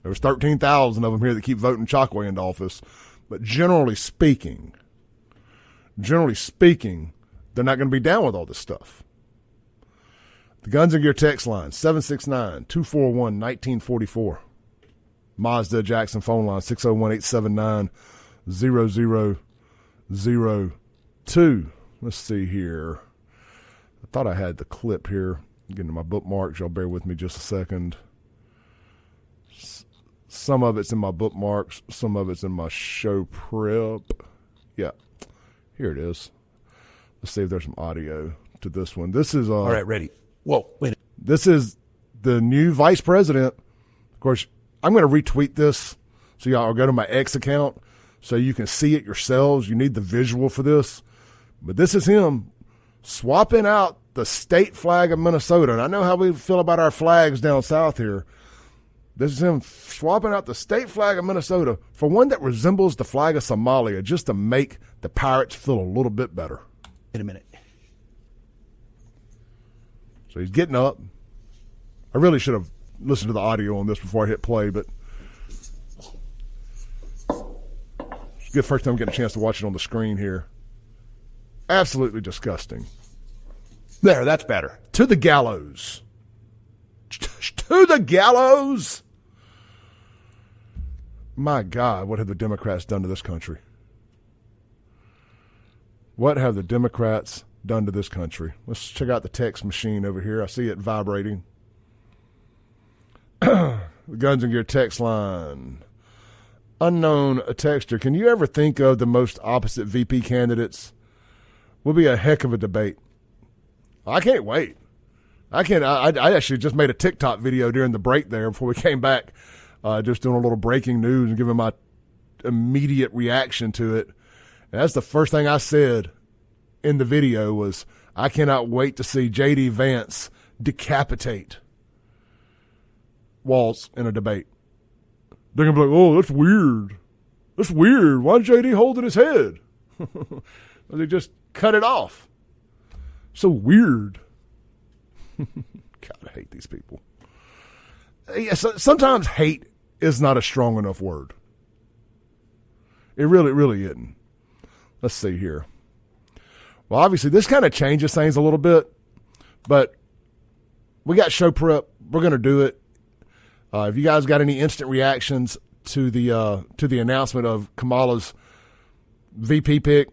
A: There's 13,000 of them here that keep voting Chokwe into office. But generally speaking, they're not going to be down with all this stuff. The Guns and Gear text line, 769-241-1944. Mazda Jackson phone line, 601-879-0002. Let's see here. I thought I had the clip here. Getting to my bookmarks. Y'all bear with me just a second. Some of it's in my bookmarks. Some of it's in my show prep. Yeah. Here it is. Let's see if there's some audio to this one. This is
I: all right, ready. Whoa, wait.
A: This is the new vice president. Of course, I'm going to retweet this so y'all go to my X account so you can see it yourselves. You need the visual for this. But this is him swapping out the state flag of Minnesota. And I know how we feel about our flags down south here. This is him swapping out the state flag of Minnesota for one that resembles the flag of Somalia just to make the Pirates feel a little bit better.
I: Wait a minute.
A: So he's getting up. I really should have listened to the audio on this before I hit play, but it's a good first time getting a chance to watch it on the screen here. Absolutely disgusting.
I: There, that's better.
A: To the gallows. To the gallows. My God, what have the Democrats done to this country? What have the Democrats done to this country? Let's check out the text machine over here. I see it vibrating. The Guns and Gear text line. Unknown texter. Can you ever think of the most opposite VP candidates? Will be a heck of a debate. I can't wait. I actually just made a TikTok video during the break there before we came back, just doing a little breaking news and giving my immediate reaction to it. And that's the first thing I said in the video was, I cannot wait to see J.D. Vance decapitate Waltz in a debate. They're going to be like, oh, that's weird. That's weird. Why is J.D. holding his head? They just cut it off. So weird. God, I hate these people. Yeah, sometimes hate is not a strong enough word. It really isn't. Let's see here. Well, obviously, this kind of changes things a little bit, but we got show prep. We're going to do it. If you guys got any instant reactions to the announcement of Kamala's VP pick,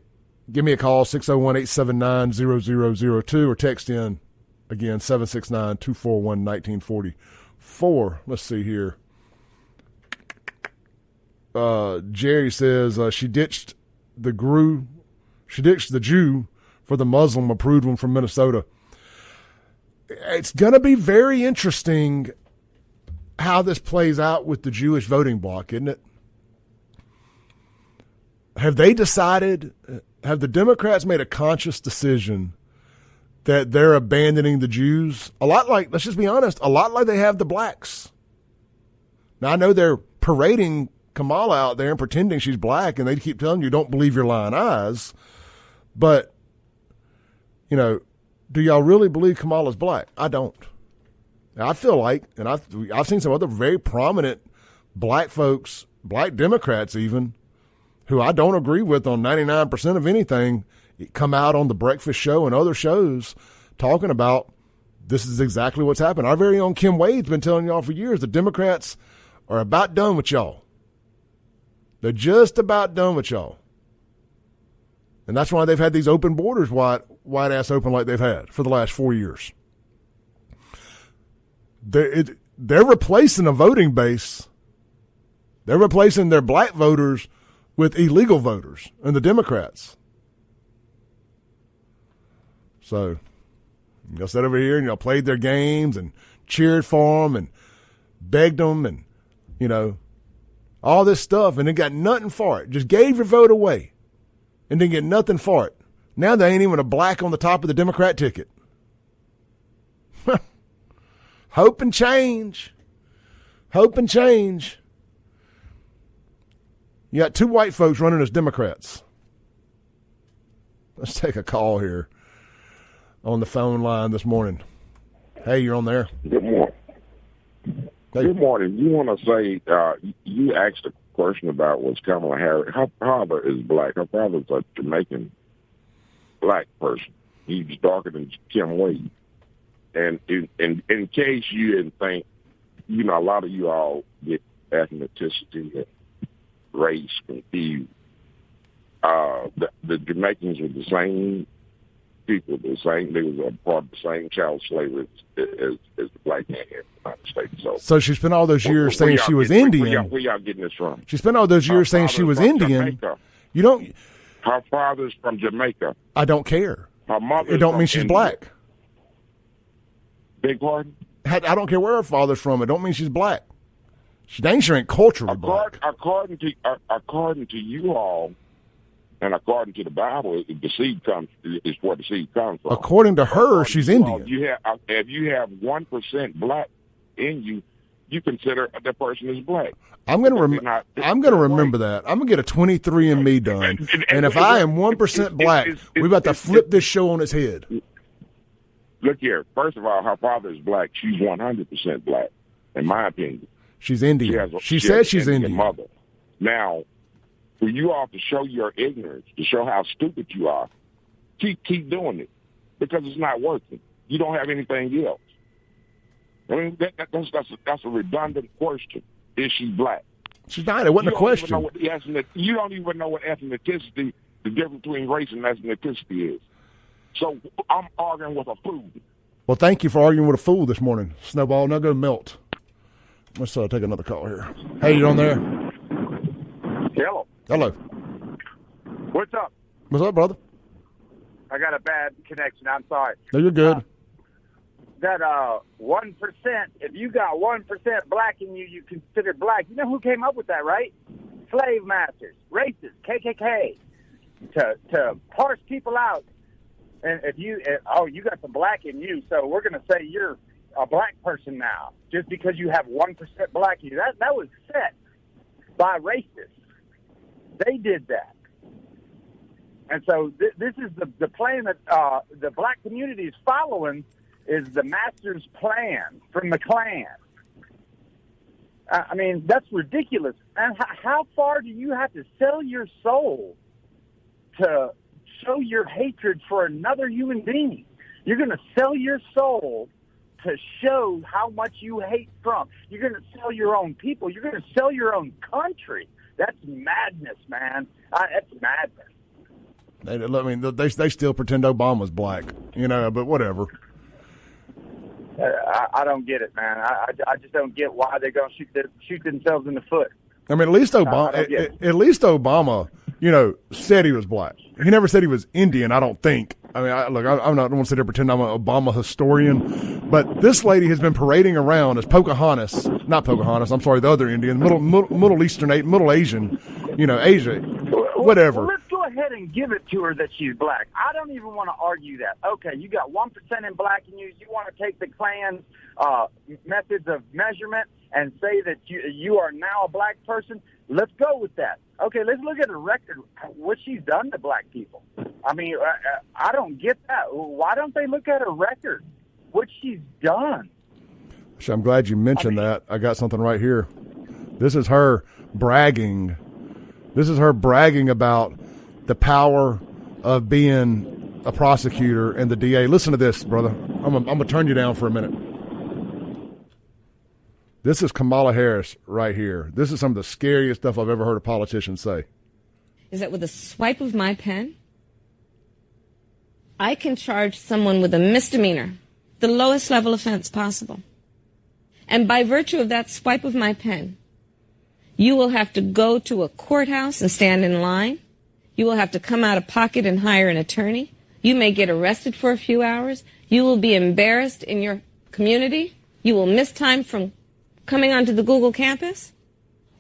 A: give me a call, 601-879-0002, or text in, again, 769-241-1944. Let's see here. Jerry says she ditched the Jew for the Muslim approved one from Minnesota. It's going to be very interesting how this plays out with the Jewish voting bloc, isn't it? Have they decided, have the Democrats made a conscious decision that they're abandoning the Jews? A lot like, let's just be honest, a lot like they have the blacks. Now, I know they're parading Kamala out there and pretending she's black, and they keep telling you, don't believe your lying eyes. But, you know, do y'all really believe Kamala's black? I don't. I feel like, and I've seen some other very prominent black folks, black Democrats even, who I don't agree with on 99% of anything, come out on the breakfast show and other shows talking about this is exactly what's happened. Our very own Kim Wade's been telling y'all for years the Democrats are about done with y'all. They're just about done with y'all. And that's why they've had these open borders wide ass open like they've had for the last 4 years. They're replacing a voting base. They're replacing their black voters with illegal voters and the Democrats. So y'all sat over here and y'all played their games and cheered for them and begged them and, you know, all this stuff, and then got nothing for it. Just gave your vote away and didn't get nothing for it. Now they ain't even a black on the top of the Democrat ticket. Hope and change. Hope and change. You got 2 white folks running as Democrats. Let's take a call here on the phone line this morning. Hey, you're on there.
K: Good morning.
A: Hey.
K: Good morning. You want to say, you asked a question about was Kamala Harris. Her father is black. Her father's a Jamaican black person. He's darker than Kim Wade. And in case you didn't think, you know, a lot of you all get ethnicity and race confused. The Jamaicans were the same people, they was a part of the same child slavery as the black man here in the United States.
A: So she spent all those years saying she was Indian.
K: Where y'all getting this from?
A: She spent all those years saying she was Indian.
K: Jamaica.
A: You don't.
K: Her father's from Jamaica.
A: I don't care.
K: Her mother.
A: It don't mean she's black.
K: Big pardon?
A: I don't care where her father's from. It don't mean she's black. She dang sure ain't culturally black.
K: According to you all, and according to the Bible, the seed is where the seed comes from.
A: According to her, she's Indian.
K: If you have 1% black in you, you consider that person is black.
A: I'm gonna remember that. I'm gonna get a 23andMe done, and if I am 1% black, we about to flip this show on its head.
K: Look here. First of all, her father is black. She's 100% black, in my opinion.
A: She's Indian. She says she's Indian.
K: Mother. Now, for you all to show your ignorance, to show how stupid you are, keep doing it because it's not working. You don't have anything else. I mean, that's a redundant question. Is she black?
A: She's not. It wasn't a question.
K: You don't even know what ethnicity, the difference between race and ethnicity is. So I'm arguing with a fool.
A: Well, thank you for arguing with a fool this morning, Snowball. Now go melt. Let's take another call here. Hey, you on there?
L: Hello.
A: Hello.
L: What's up?
A: What's up, brother?
L: I got a bad connection. I'm sorry.
A: No, you're good.
L: That 1%, if you got 1% black in you, you consider black. You know who came up with that, right? Slave masters, racists, KKK, to parse people out. And if you got some black in you, so we're going to say you're a black person now, just because you have 1% black in you. That was set by racists. They did that. And so this is the plan that the black community is following, is the master's plan from the Klan. I mean, that's ridiculous. And how far do you have to sell your soul to show your hatred for another human being? You're going to sell your soul to show how much you hate Trump. You're going to sell your own people. You're going to sell your own country. That's madness, man. That's madness.
A: I mean, they still pretend Obama's black, but whatever.
L: I don't get it, man. I just don't get why they're going to shoot themselves in the foot.
A: I mean, at least Obama, said he was black. He never said he was Indian, I don't think. I mean, I don't want to sit there and pretend I'm an Obama historian, but this lady has been parading around as not Pocahontas, I'm sorry, the other Indian, Middle Eastern, Middle Asian, Asia, whatever.
L: Well, let's go ahead and give it to her that she's black. I don't even want to argue that. Okay, you got 1% in black in you. You want to take the Klan's methods of measurement and say that you are now a black person? Let's go with that. Okay, let's look at her record, what she's done to black people. I mean, I don't get that. Why don't they look at her record, what she's done?
A: I'm glad you mentioned that. I got something right here. This is her bragging. This is her bragging about the power of being a prosecutor and the DA. Listen to this, brother. I'm going to turn you down for a minute. This is Kamala Harris right here. This is some of the scariest stuff I've ever heard a politician say.
M: Is that with a swipe of my pen, I can charge someone with a misdemeanor, the lowest level offense possible. And by virtue of that swipe of my pen, you will have to go to a courthouse and stand in line. You will have to come out of pocket and hire an attorney. You may get arrested for a few hours. You will be embarrassed in your community. You will miss time from coming onto the Google campus,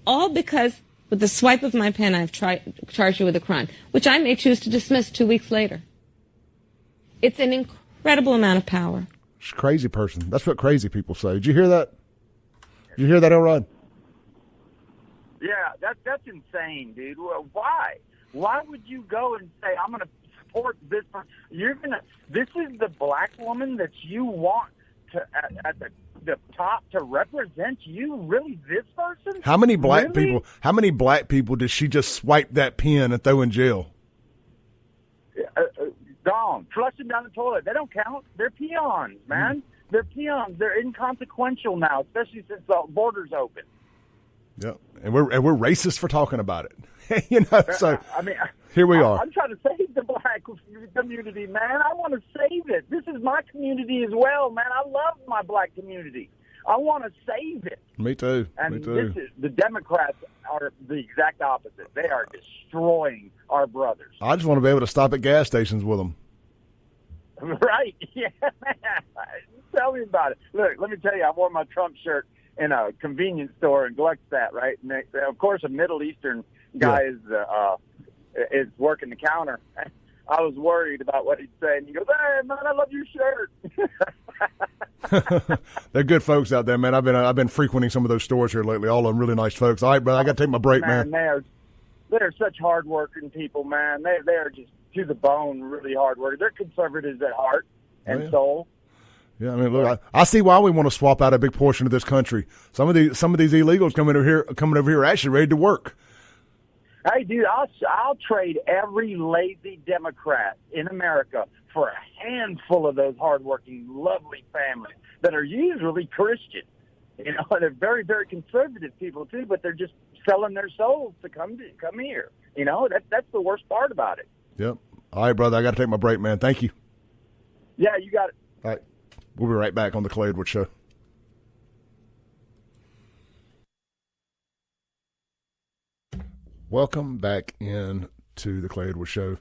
M: all because with the swipe of my pen I've charged you with a crime, which I may choose to dismiss 2 weeks later. It's an incredible amount of power.
A: She's a crazy person. That's what crazy people say. Did you hear that? Did you hear that, Elrod?
L: Yeah, that's insane, dude. Well, why? Why would you go and say, I'm going to support this person? This is the black woman that you want to at the top to represent you? Really, this person?
A: How many black people did she just swipe that pen and throw in jail?
L: Gone. Flush them down the toilet. They don't count. They're peons, man. They're peons. They're inconsequential now, especially since the border's open.
A: Yep, and we're racist for talking about it. So
L: I mean,
A: here we are.
L: I'm trying to save the black community, man. I want to save it. This is my community as well, man. I love my black community. I want to save it.
A: Me too.
L: And
A: Me too.
L: The Democrats are the exact opposite. They are destroying our brothers.
A: I just want to be able to stop at gas stations with them.
L: Right? Yeah, man. Tell me about it. Look, let me tell you, I wore my Trump shirt in a convenience store in Gluckstadt, right? And of course, a Middle Eastern guy is working the counter. I was worried about what he'd say, and he goes, "Hey, man, I love your shirt."
A: They're good folks out there, man. I've been frequenting some of those stores here lately. All of them really nice folks. All right, brother, I got to take my break, man.
L: They're such hard-working people, man. They are just to the bone, really hard-working. They're conservatives at heart and soul.
A: Yeah, I mean, look, I see why we want to swap out a big portion of this country. Some of these illegals coming over here are actually ready to work.
L: Hey, dude, I'll trade every lazy Democrat in America for a handful of those hardworking, lovely families that are usually Christian. You know, they're very, very conservative people too, but they're just selling their souls to come here. You know, that's the worst part about it.
A: Yep. All right, brother, I got to take my break, man. Thank you.
L: Yeah, you got it.
A: All right. We'll be right back on the Clay Edwards Show. Welcome back in to the Clay Edwards Show.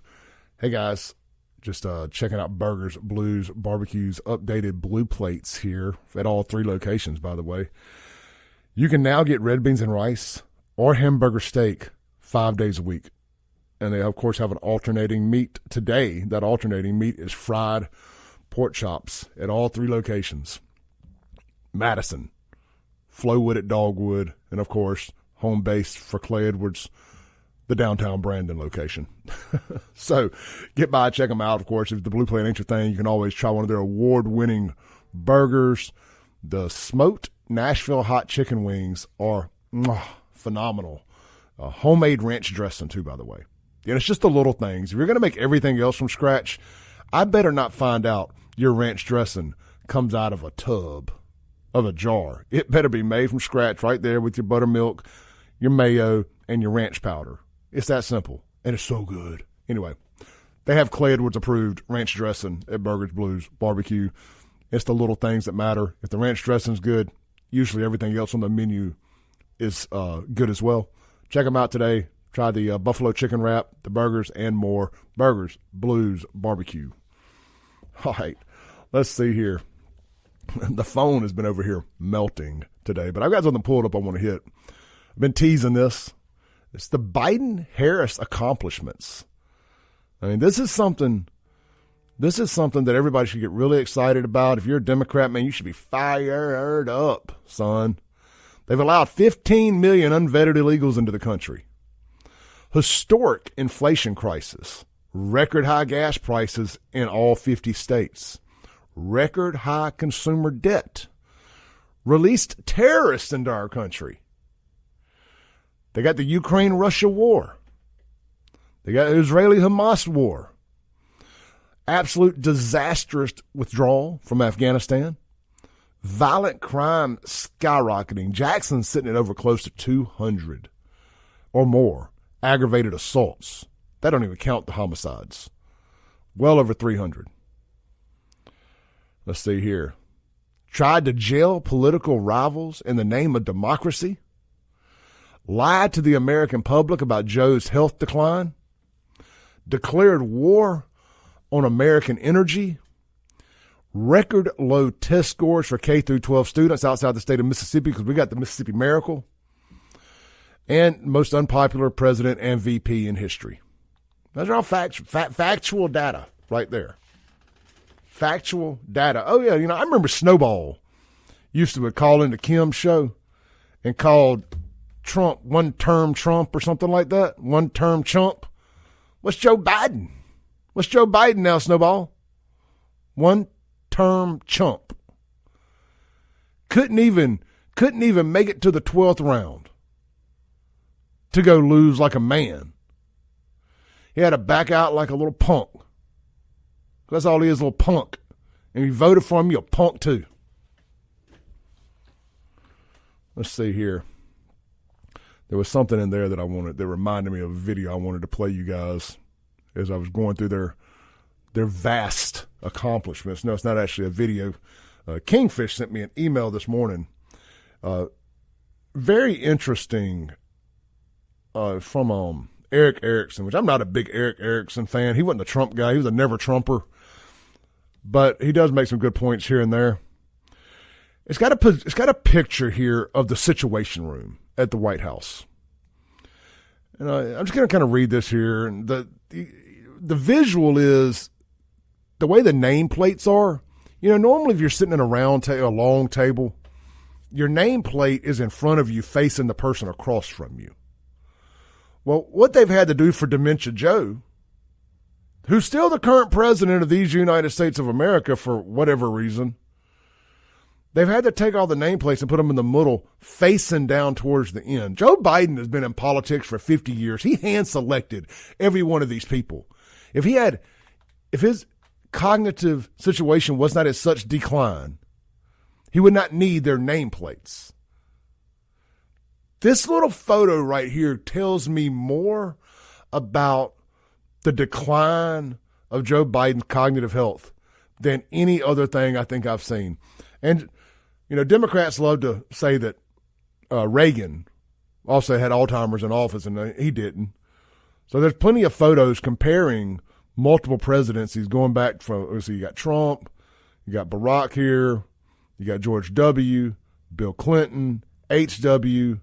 A: Hey, guys, just checking out Burgers, Blues, Barbecue's updated blue plates here at all 3 locations, by the way. You can now get red beans and rice or hamburger steak 5 days a week. And they, of course, have an alternating meat today. That alternating meat is fried pork chops at all 3 locations. Madison, Flowood at Dogwood, and, of course, home base for Clay Edwards, the downtown Brandon location. So get by, check them out. Of course, if the blue plate ain't your thing, you can always try one of their award-winning burgers. The smoked Nashville hot chicken wings are phenomenal. Homemade ranch dressing, too, by the way. And it's just the little things. If you're going to make everything else from scratch, I better not find out your ranch dressing comes out of a tub, of a jar. It better be made from scratch right there with your buttermilk, your mayo, and your ranch powder. It's that simple, and it's so good. Anyway, they have Clay Edwards approved ranch dressing at Burgers, Blues, Barbecue. It's the little things that matter. If the ranch dressing's good, usually everything else on the menu is good as well. Check them out today. Try the buffalo chicken wrap, the burgers, and more. Burgers, Blues, Barbecue. All right, let's see here. The phone has been over here melting today, but I've got something pulled up I want to hit. I've been teasing this. It's the Biden-Harris accomplishments. I mean, this is something that everybody should get really excited about. If you're a Democrat, man, you should be fired up, son. They've allowed 15 million unvetted illegals into the country. Historic inflation crisis. Record high gas prices in all 50 states. Record high consumer debt. Released terrorists into our country. They got the Ukraine-Russia war. They got the Israeli-Hamas war. Absolute disastrous withdrawal from Afghanistan. Violent crime skyrocketing. Jackson's sitting at over close to 200 or more aggravated assaults. That don't even count the homicides. Well over 300. Let's see here. Tried to jail political rivals in the name of democracy. Lied to the American public about Joe's health decline. Declared war on American energy. Record low test scores for K through 12 students outside the state of Mississippi because we got the Mississippi Miracle. And most unpopular president and VP in history. Those are all factual data right there. factual data. Oh, yeah, I remember Snowball used to call into Kim's show and called Trump one-term Trump or something like that, one-term chump. What's Joe Biden? What's Joe Biden now, Snowball? One-term chump. Couldn't even make it to the 12th round to go lose like a man. He had to back out like a little punk. That's all he is, a little punk. And you voted for him, you're a punk too. Let's see here. There was something in there that reminded me of a video I wanted to play you guys as I was going through their vast accomplishments. No, it's not actually a video. Kingfish sent me an email this morning. Very interesting from Eric Erickson, which I'm not a big Eric Erickson fan. He wasn't a Trump guy. He was a never Trumper. But he does make some good points here and there. It's got a picture here of the Situation Room at the White House. And I'm just going to kind of read this here. And the visual is the way the nameplates are. Normally if you're sitting in a long table, your nameplate is in front of you facing the person across from you. Well, what they've had to do for Dementia Joe, who's still the current president of these United States of America for whatever reason, they've had to take all the nameplates and put them in the middle, facing down towards the end. Joe Biden has been in politics for 50 years. He hand-selected every one of these people. If his cognitive situation was not at such decline, he would not need their nameplates. This little photo right here tells me more about the decline of Joe Biden's cognitive health than any other thing I think I've seen. And, Democrats love to say that Reagan also had Alzheimer's in office, and he didn't. So there's plenty of photos comparing multiple presidencies going back from, you got Trump, you got Barack here, you got George W., Bill Clinton, H.W.,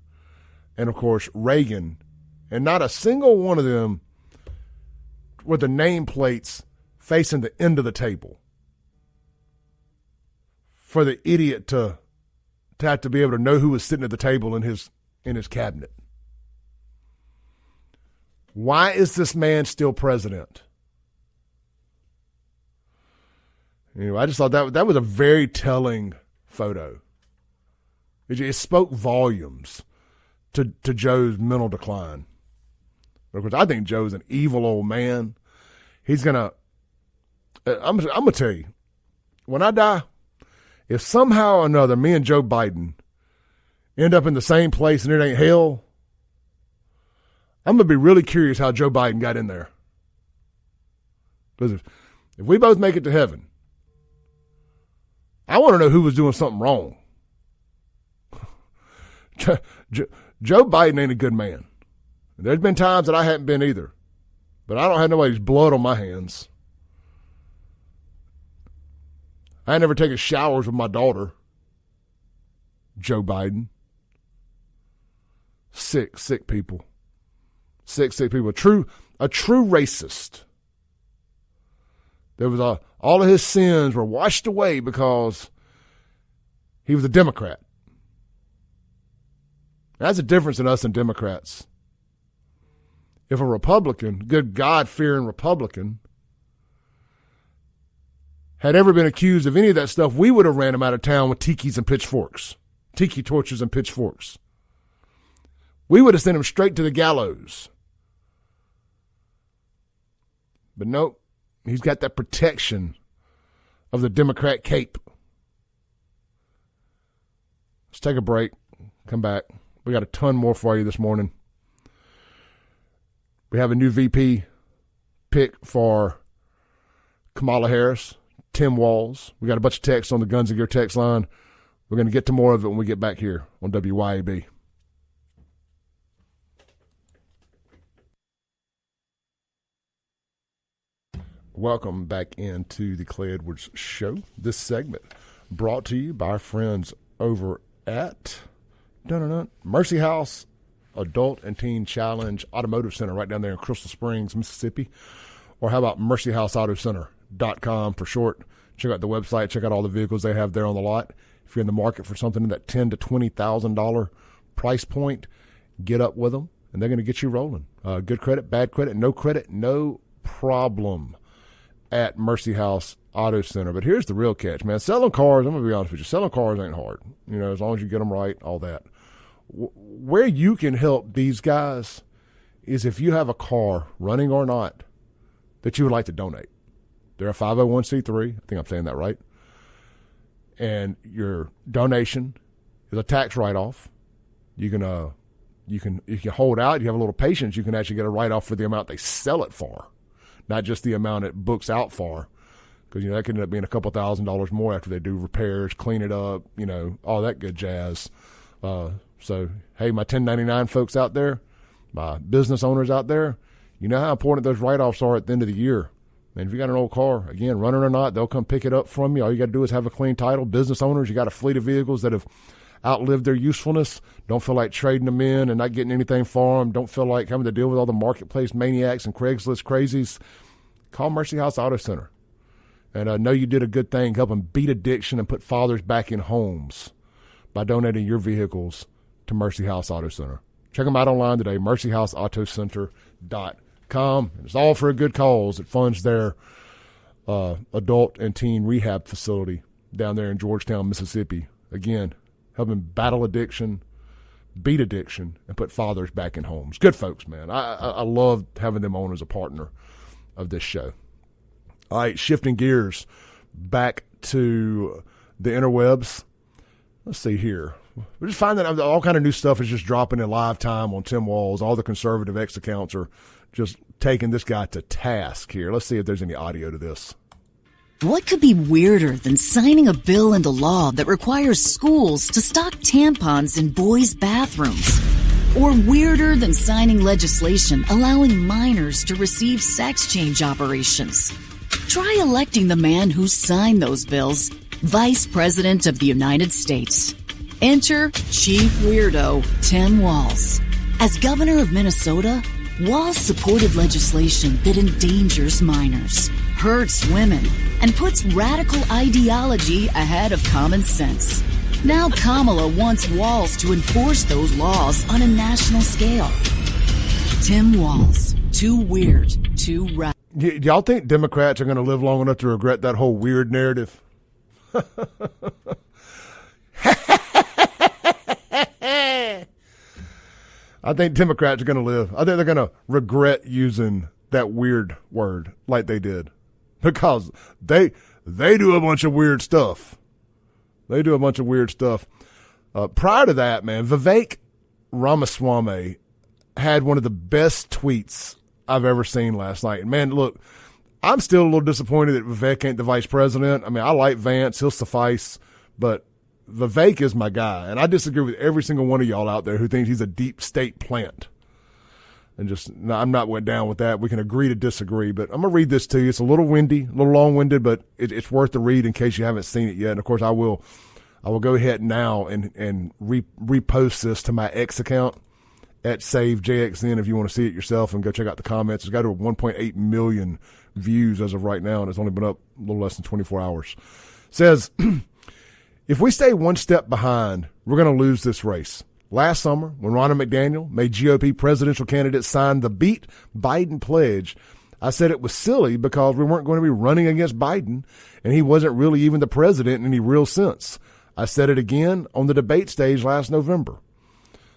A: and, of course, Reagan. And not a single one of them with the nameplates facing the end of the table for the idiot to have to be able to know who was sitting at the table in his cabinet. Why is this man still president? I just thought that was a very telling photo. It spoke volumes to Joe's mental decline. Of course, I think Joe's an evil old man. He's gonna. I'm gonna tell you, when I die, if somehow or another me and Joe Biden end up in the same place and it ain't hell, I'm gonna be really curious how Joe Biden got in there. Because if we both make it to heaven, I want to know who was doing something wrong. Joe Biden ain't a good man. There's been times that I haven't been either. But I don't have nobody's blood on my hands. I ain't never taken showers with my daughter. Joe Biden. Sick people. Sick people. A true racist. There was all of his sins were washed away because he was a Democrat. That's the difference in us and Democrats. If a Republican, good God-fearing Republican, had ever been accused of any of that stuff, we would have ran him out of town with tiki torches and pitchforks. We would have sent him straight to the gallows. But nope, he's got that protection of the Democrat cape. Let's take a break, come back. We got a ton more for you this morning. We have a new VP pick for Kamala Harris, Tim Walz. We got a bunch of texts on the Guns and Gear text line. We're going to get to more of it when we get back here on WYAB. Welcome back into the Clay Edwards Show. This segment brought to you by our friends over at Mercy House Adult and Teen Challenge Automotive Center right down there in Crystal Springs, Mississippi. Or how about mercyhouseautocenter.com for short. Check out the website. Check out all the vehicles they have there on the lot. If you're in the market for something in that $10,000 to $20,000 price point, get up with them, and they're going to get you rolling. Good credit, bad credit, no problem at Mercy House Auto Center. But here's the real catch, man. Selling cars, I'm going to be honest with you, selling cars ain't hard. You know, as long as you get them right, all that. Where you can help these guys is if you have a car, running or not, that you would like to donate. They're a 501c3. I think I'm saying that right. And your donation is a tax write-off. You can hold out. You have a little patience. You can actually get a write-off for the amount they sell it for, not just the amount it books out for. Because, you know, that could end up being a couple $1,000s more after they do repairs, clean it up, you know, all that good jazz. So, hey, my 1099 folks out there, my business owners out there, you know how important those write-offs are at the end of the year. And if you got an old car, again, running or not, they'll come pick it up from you. All you got to do is have a clean title. Business owners, you got a fleet of vehicles that have outlived their usefulness. Don't feel like trading them in and not getting anything for them. Don't feel like having to deal with all the marketplace maniacs and Craigslist crazies. Call Mercy House Auto Center. And I know you did a good thing helping beat addiction and put fathers back in homes by donating your vehicles to Mercy House Auto Center. Check them out online today, mercyhouseautocenter.com. And it's all for a good cause. It funds their adult and teen rehab facility down there in Georgetown, Mississippi. Again, helping battle addiction, beat addiction, and put fathers back in homes. Good folks, man. I love having them on as a partner of this show. All right, shifting gears back to the interwebs. Let's see here. We just find that all kind of new stuff is just dropping in live time on Tim Walz. All the conservative X accounts are just taking this guy to task here. Let's see if there's any audio to this.
N: What could be weirder than signing a bill into law that requires schools to stock tampons in boys' bathrooms? Or weirder than signing legislation allowing minors to receive sex change operations? Try electing the man who signed those bills, Vice President of the United States. Enter Chief Weirdo Tim Walz. As governor of Minnesota, Walz supported legislation that endangers minors, hurts women, and puts radical ideology ahead of common sense. Now Kamala wants Walz to enforce those laws on a national scale. Tim Walz, too weird, too right.
A: Y'all think Democrats are going to live long enough to regret that whole weird narrative? I think Democrats are going to live. I think they're going to regret using that weird word like they did, because they do a bunch of weird stuff. They do a bunch of weird stuff. Prior to that, man, Vivek Ramaswamy had one of the best tweets I've ever seen last night. And man, look, I'm still a little disappointed that Vivek ain't the vice president. I mean, I like Vance. He'll suffice. But Vivek is my guy. And I disagree with every single one of y'all out there who thinks he's a deep state plant. And just, no, I'm not went down with that. We can agree to disagree. But I'm going to read this to you. It's a little windy, a little long-winded, but it's worth the read in case you haven't seen it yet. And, of course, I will go ahead now and repost this to my X account at SaveJXN if you want to see it yourself, and go check out the comments. It's got over 1.8 million views as of right now, and it's only been up a little less than 24 hours. It says, if we stay one step behind, we're going to lose this race. Last summer, when Ronna McDaniel made GOP presidential candidates sign the Beat Biden pledge, I said it was silly because we weren't going to be running against Biden, and he wasn't really even the president in any real sense. I said it again on the debate stage last November.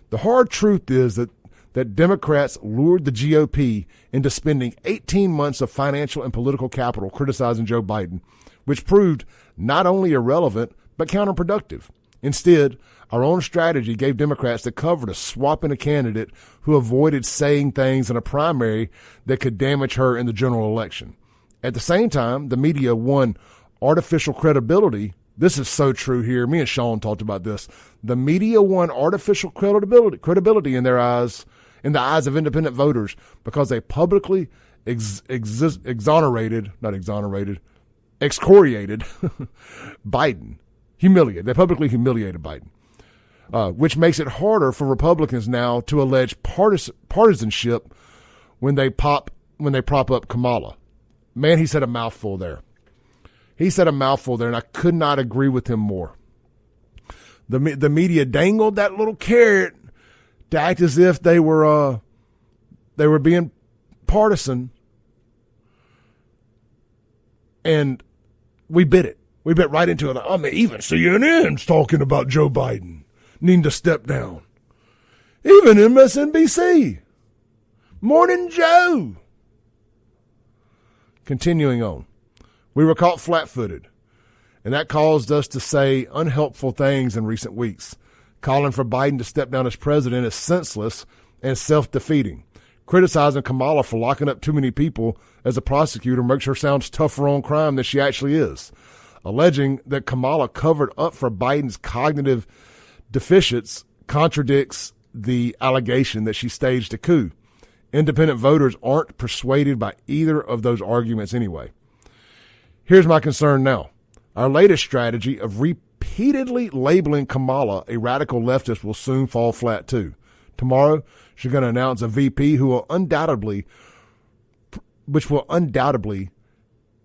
A: The hard truth is that Democrats lured the GOP into spending 18 months of financial and political capital criticizing Joe Biden, which proved not only irrelevant, but counterproductive. Instead, our own strategy gave Democrats the cover to swap in a candidate who avoided saying things in a primary that could damage her in the general election. At the same time, the media won artificial credibility. This is so true here. Me and Sean talked about this. The media won artificial credibility in the eyes of independent voters because they publicly excoriated Biden. They publicly humiliated Biden, which makes it harder for Republicans now to allege partisanship when they prop up Kamala. Man, he said a mouthful there. He said a mouthful there, and I could not agree with him more. The media dangled that little carrot to act as if they were being partisan, and we bit it. We bit right into it. I mean, even CNN's talking about Joe Biden needing to step down. Even MSNBC. Morning Joe. Continuing on. We were caught flat-footed, and that caused us to say unhelpful things in recent weeks. Calling for Biden to step down as president is senseless and self-defeating. Criticizing Kamala for locking up too many people as a prosecutor makes her sound tougher on crime than she actually is. Alleging that Kamala covered up for Biden's cognitive deficits contradicts the allegation that she staged a coup. Independent voters aren't persuaded by either of those arguments anyway. Here's my concern now. Our latest strategy of repeatedly labeling Kamala a radical leftist will soon fall flat too. Tomorrow, she's going to announce a VP who will undoubtedly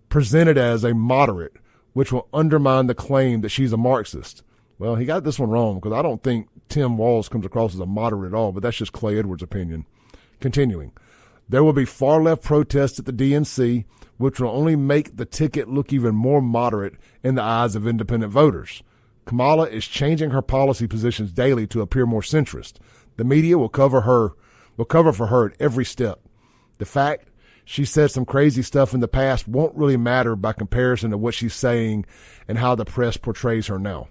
A: present it as a moderate, which will undermine the claim that she's a Marxist. Well, he got this one wrong because I don't think Tim Walz comes across as a moderate at all, but that's just Clay Edwards' opinion. Continuing, there will be far left protests at the DNC, which will only make the ticket look even more moderate in the eyes of independent voters. Kamala is changing her policy positions daily to appear more centrist. The media will cover for her at every step. The fact she said some crazy stuff in the past won't really matter by comparison to what she's saying and how the press portrays her now.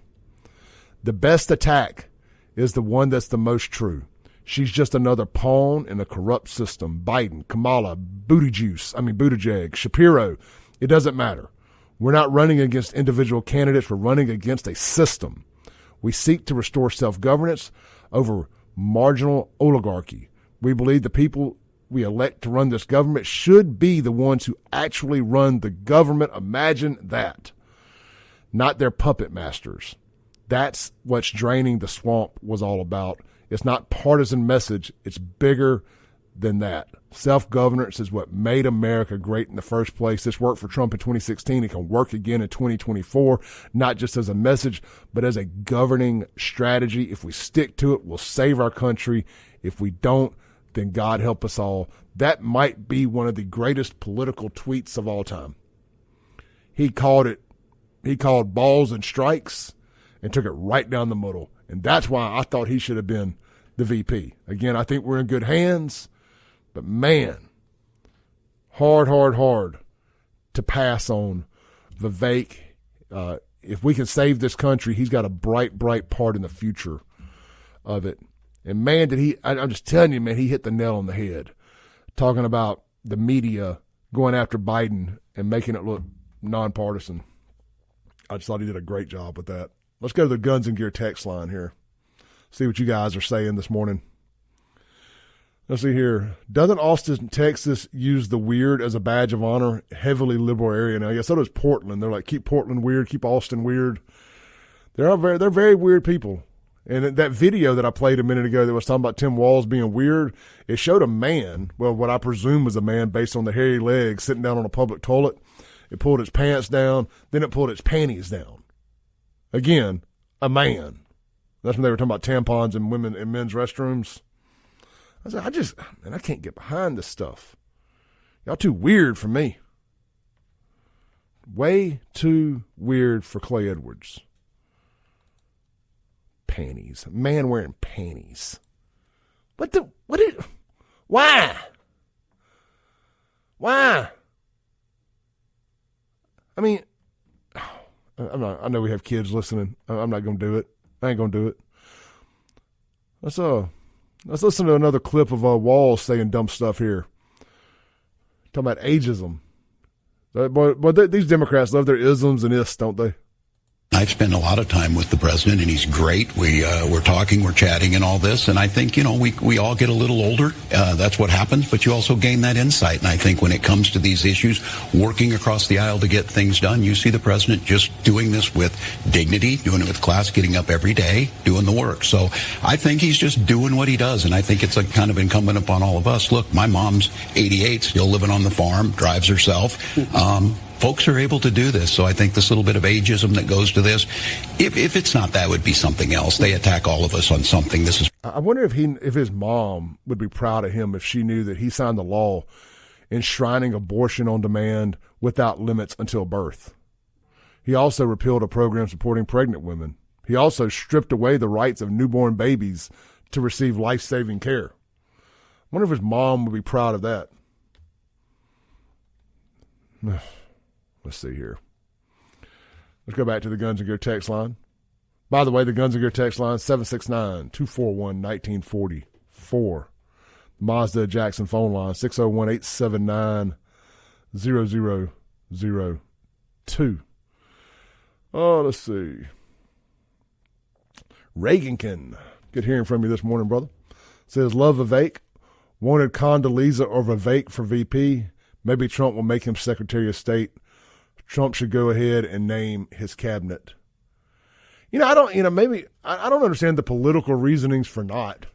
A: The best attack is the one that's the most true. She's just another pawn in a corrupt system. Biden, Kamala, Buttigieg, Shapiro. It doesn't matter. We're not running against individual candidates. We're running against a system. We seek to restore self-governance over marginal oligarchy. We believe the people we elect to run this government should be the ones who actually run the government. Imagine that. Not their puppet masters. That's what's draining the swamp was all about. It's not partisan message. It's bigger than that. Self-governance is what made America great in the first place. This worked for Trump in 2016. It can work again in 2024, not just as a message, but as a governing strategy. If we stick to it, we'll save our country. If we don't, then God help us all. That might be one of the greatest political tweets of all time. He called balls and strikes and took it right down the middle. And that's why I thought he should have been the VP. Again, I think we're in good hands, but man, hard to pass on Vivek. If we can save this country, he's got a bright part in the future of it. And man, I'm just telling you, man, he hit the nail on the head. Talking about the media going after Biden and making it look nonpartisan. I just thought he did a great job with that. Let's go to the Guns and Gear text line here. See what you guys are saying this morning. Let's see here. Doesn't Austin, Texas use the weird as a badge of honor? Heavily liberal area now. Yeah, so does Portland. They're like, keep Portland weird, keep Austin weird. They're very weird people. And that video that I played a minute ago that was talking about Tim Walz being weird, it showed a man, well, what I presume was a man based on the hairy legs, sitting down on a public toilet. It pulled its pants down, then it pulled its panties down. Again, a man. That's when they were talking about tampons in women in men's restrooms. I said, I can't get behind this stuff. Y'all too weird for me. Way too weird for Clay Edwards. Panties. Man wearing panties. Why? I mean, I know we have kids listening. I'm not going to do it. I ain't going to do it. Let's listen to another clip of Walz saying dumb stuff here. Talking about ageism. These Democrats love their isms and ists, don't they?
O: I've spent a lot of time with the president, and he's great. We're talking, we're chatting and all this, and I think, we all get a little older. That's what happens, but you also gain that insight. And I think when it comes to these issues, working across the aisle to get things done, you see the president just doing this with dignity, doing it with class, getting up every day, doing the work. So I think he's just doing what he does, and I think it's kind of incumbent upon all of us. Look, my mom's 88, still living on the farm, drives herself. folks are able to do this. So I think this little bit of ageism that goes to this, if it's not that, would be something else. They attack all of us on something. This is.
A: I wonder if his mom would be proud of him if she knew that he signed the law enshrining abortion on demand without limits until birth. He also repealed a program supporting pregnant women. He also stripped away the rights of newborn babies to receive life-saving care. I wonder if his mom would be proud of that. Let's see here. Let's go back to the Guns and Gear text line. By the way, the Guns and Gear text line, 769-241-1944. The Mazda Jackson phone line, 601-879-0002. Oh, let's see. Reagankin, good hearing from you this morning, brother. Says, love Vivek. Wanted Condoleezza or Vivek for VP. Maybe Trump will make him Secretary of State. Trump should go ahead and name his cabinet. I don't understand the political reasonings for not.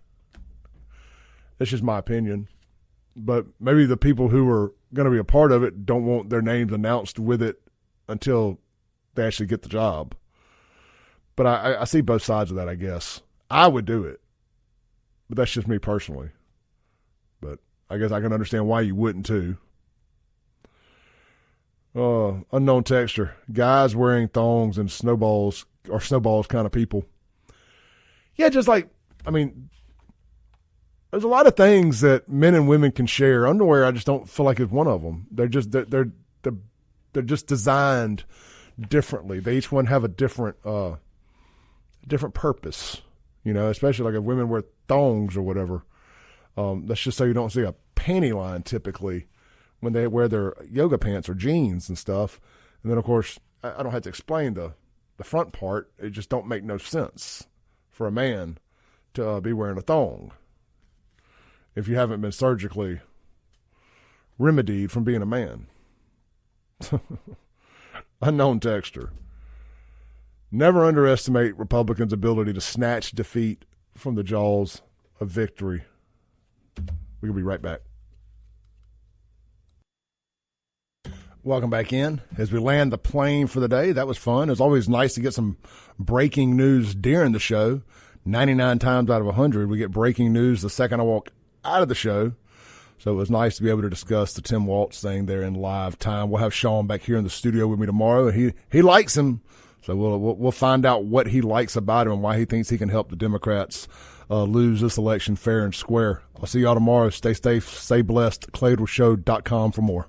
A: That's just my opinion. But maybe the people who are going to be a part of it don't want their names announced with it until they actually get the job. But I see both sides of that, I guess. I would do it. But that's just me personally. But I guess I can understand why you wouldn't too. Unknown texture. Guys wearing thongs and snowballs kind of people. Yeah, just like, there's a lot of things that men and women can share. Underwear, I just don't feel like it's one of them. They're just designed differently. They each one have a different purpose. Especially like if women wear thongs or whatever. That's just so you don't see a panty line typically when they wear their yoga pants or jeans and stuff. And then, of course, I don't have to explain the front part. It just don't make no sense for a man to be wearing a thong if you haven't been surgically remedied from being a man. Unknown texture. Never underestimate Republicans' ability to snatch defeat from the jaws of victory. We'll be right back. Welcome back in. As we land the plane for the day, that was fun. It's always nice to get some breaking news during the show. 99 times out of 100, we get breaking news the second I walk out of the show. So it was nice to be able to discuss the Tim Waltz thing there in live time. We'll have Sean back here in the studio with me tomorrow. He likes him, so we'll find out what he likes about him and why he thinks he can help the Democrats lose this election fair and square. I'll see y'all tomorrow. Stay safe, stay blessed. ClayDrillShow.com for more.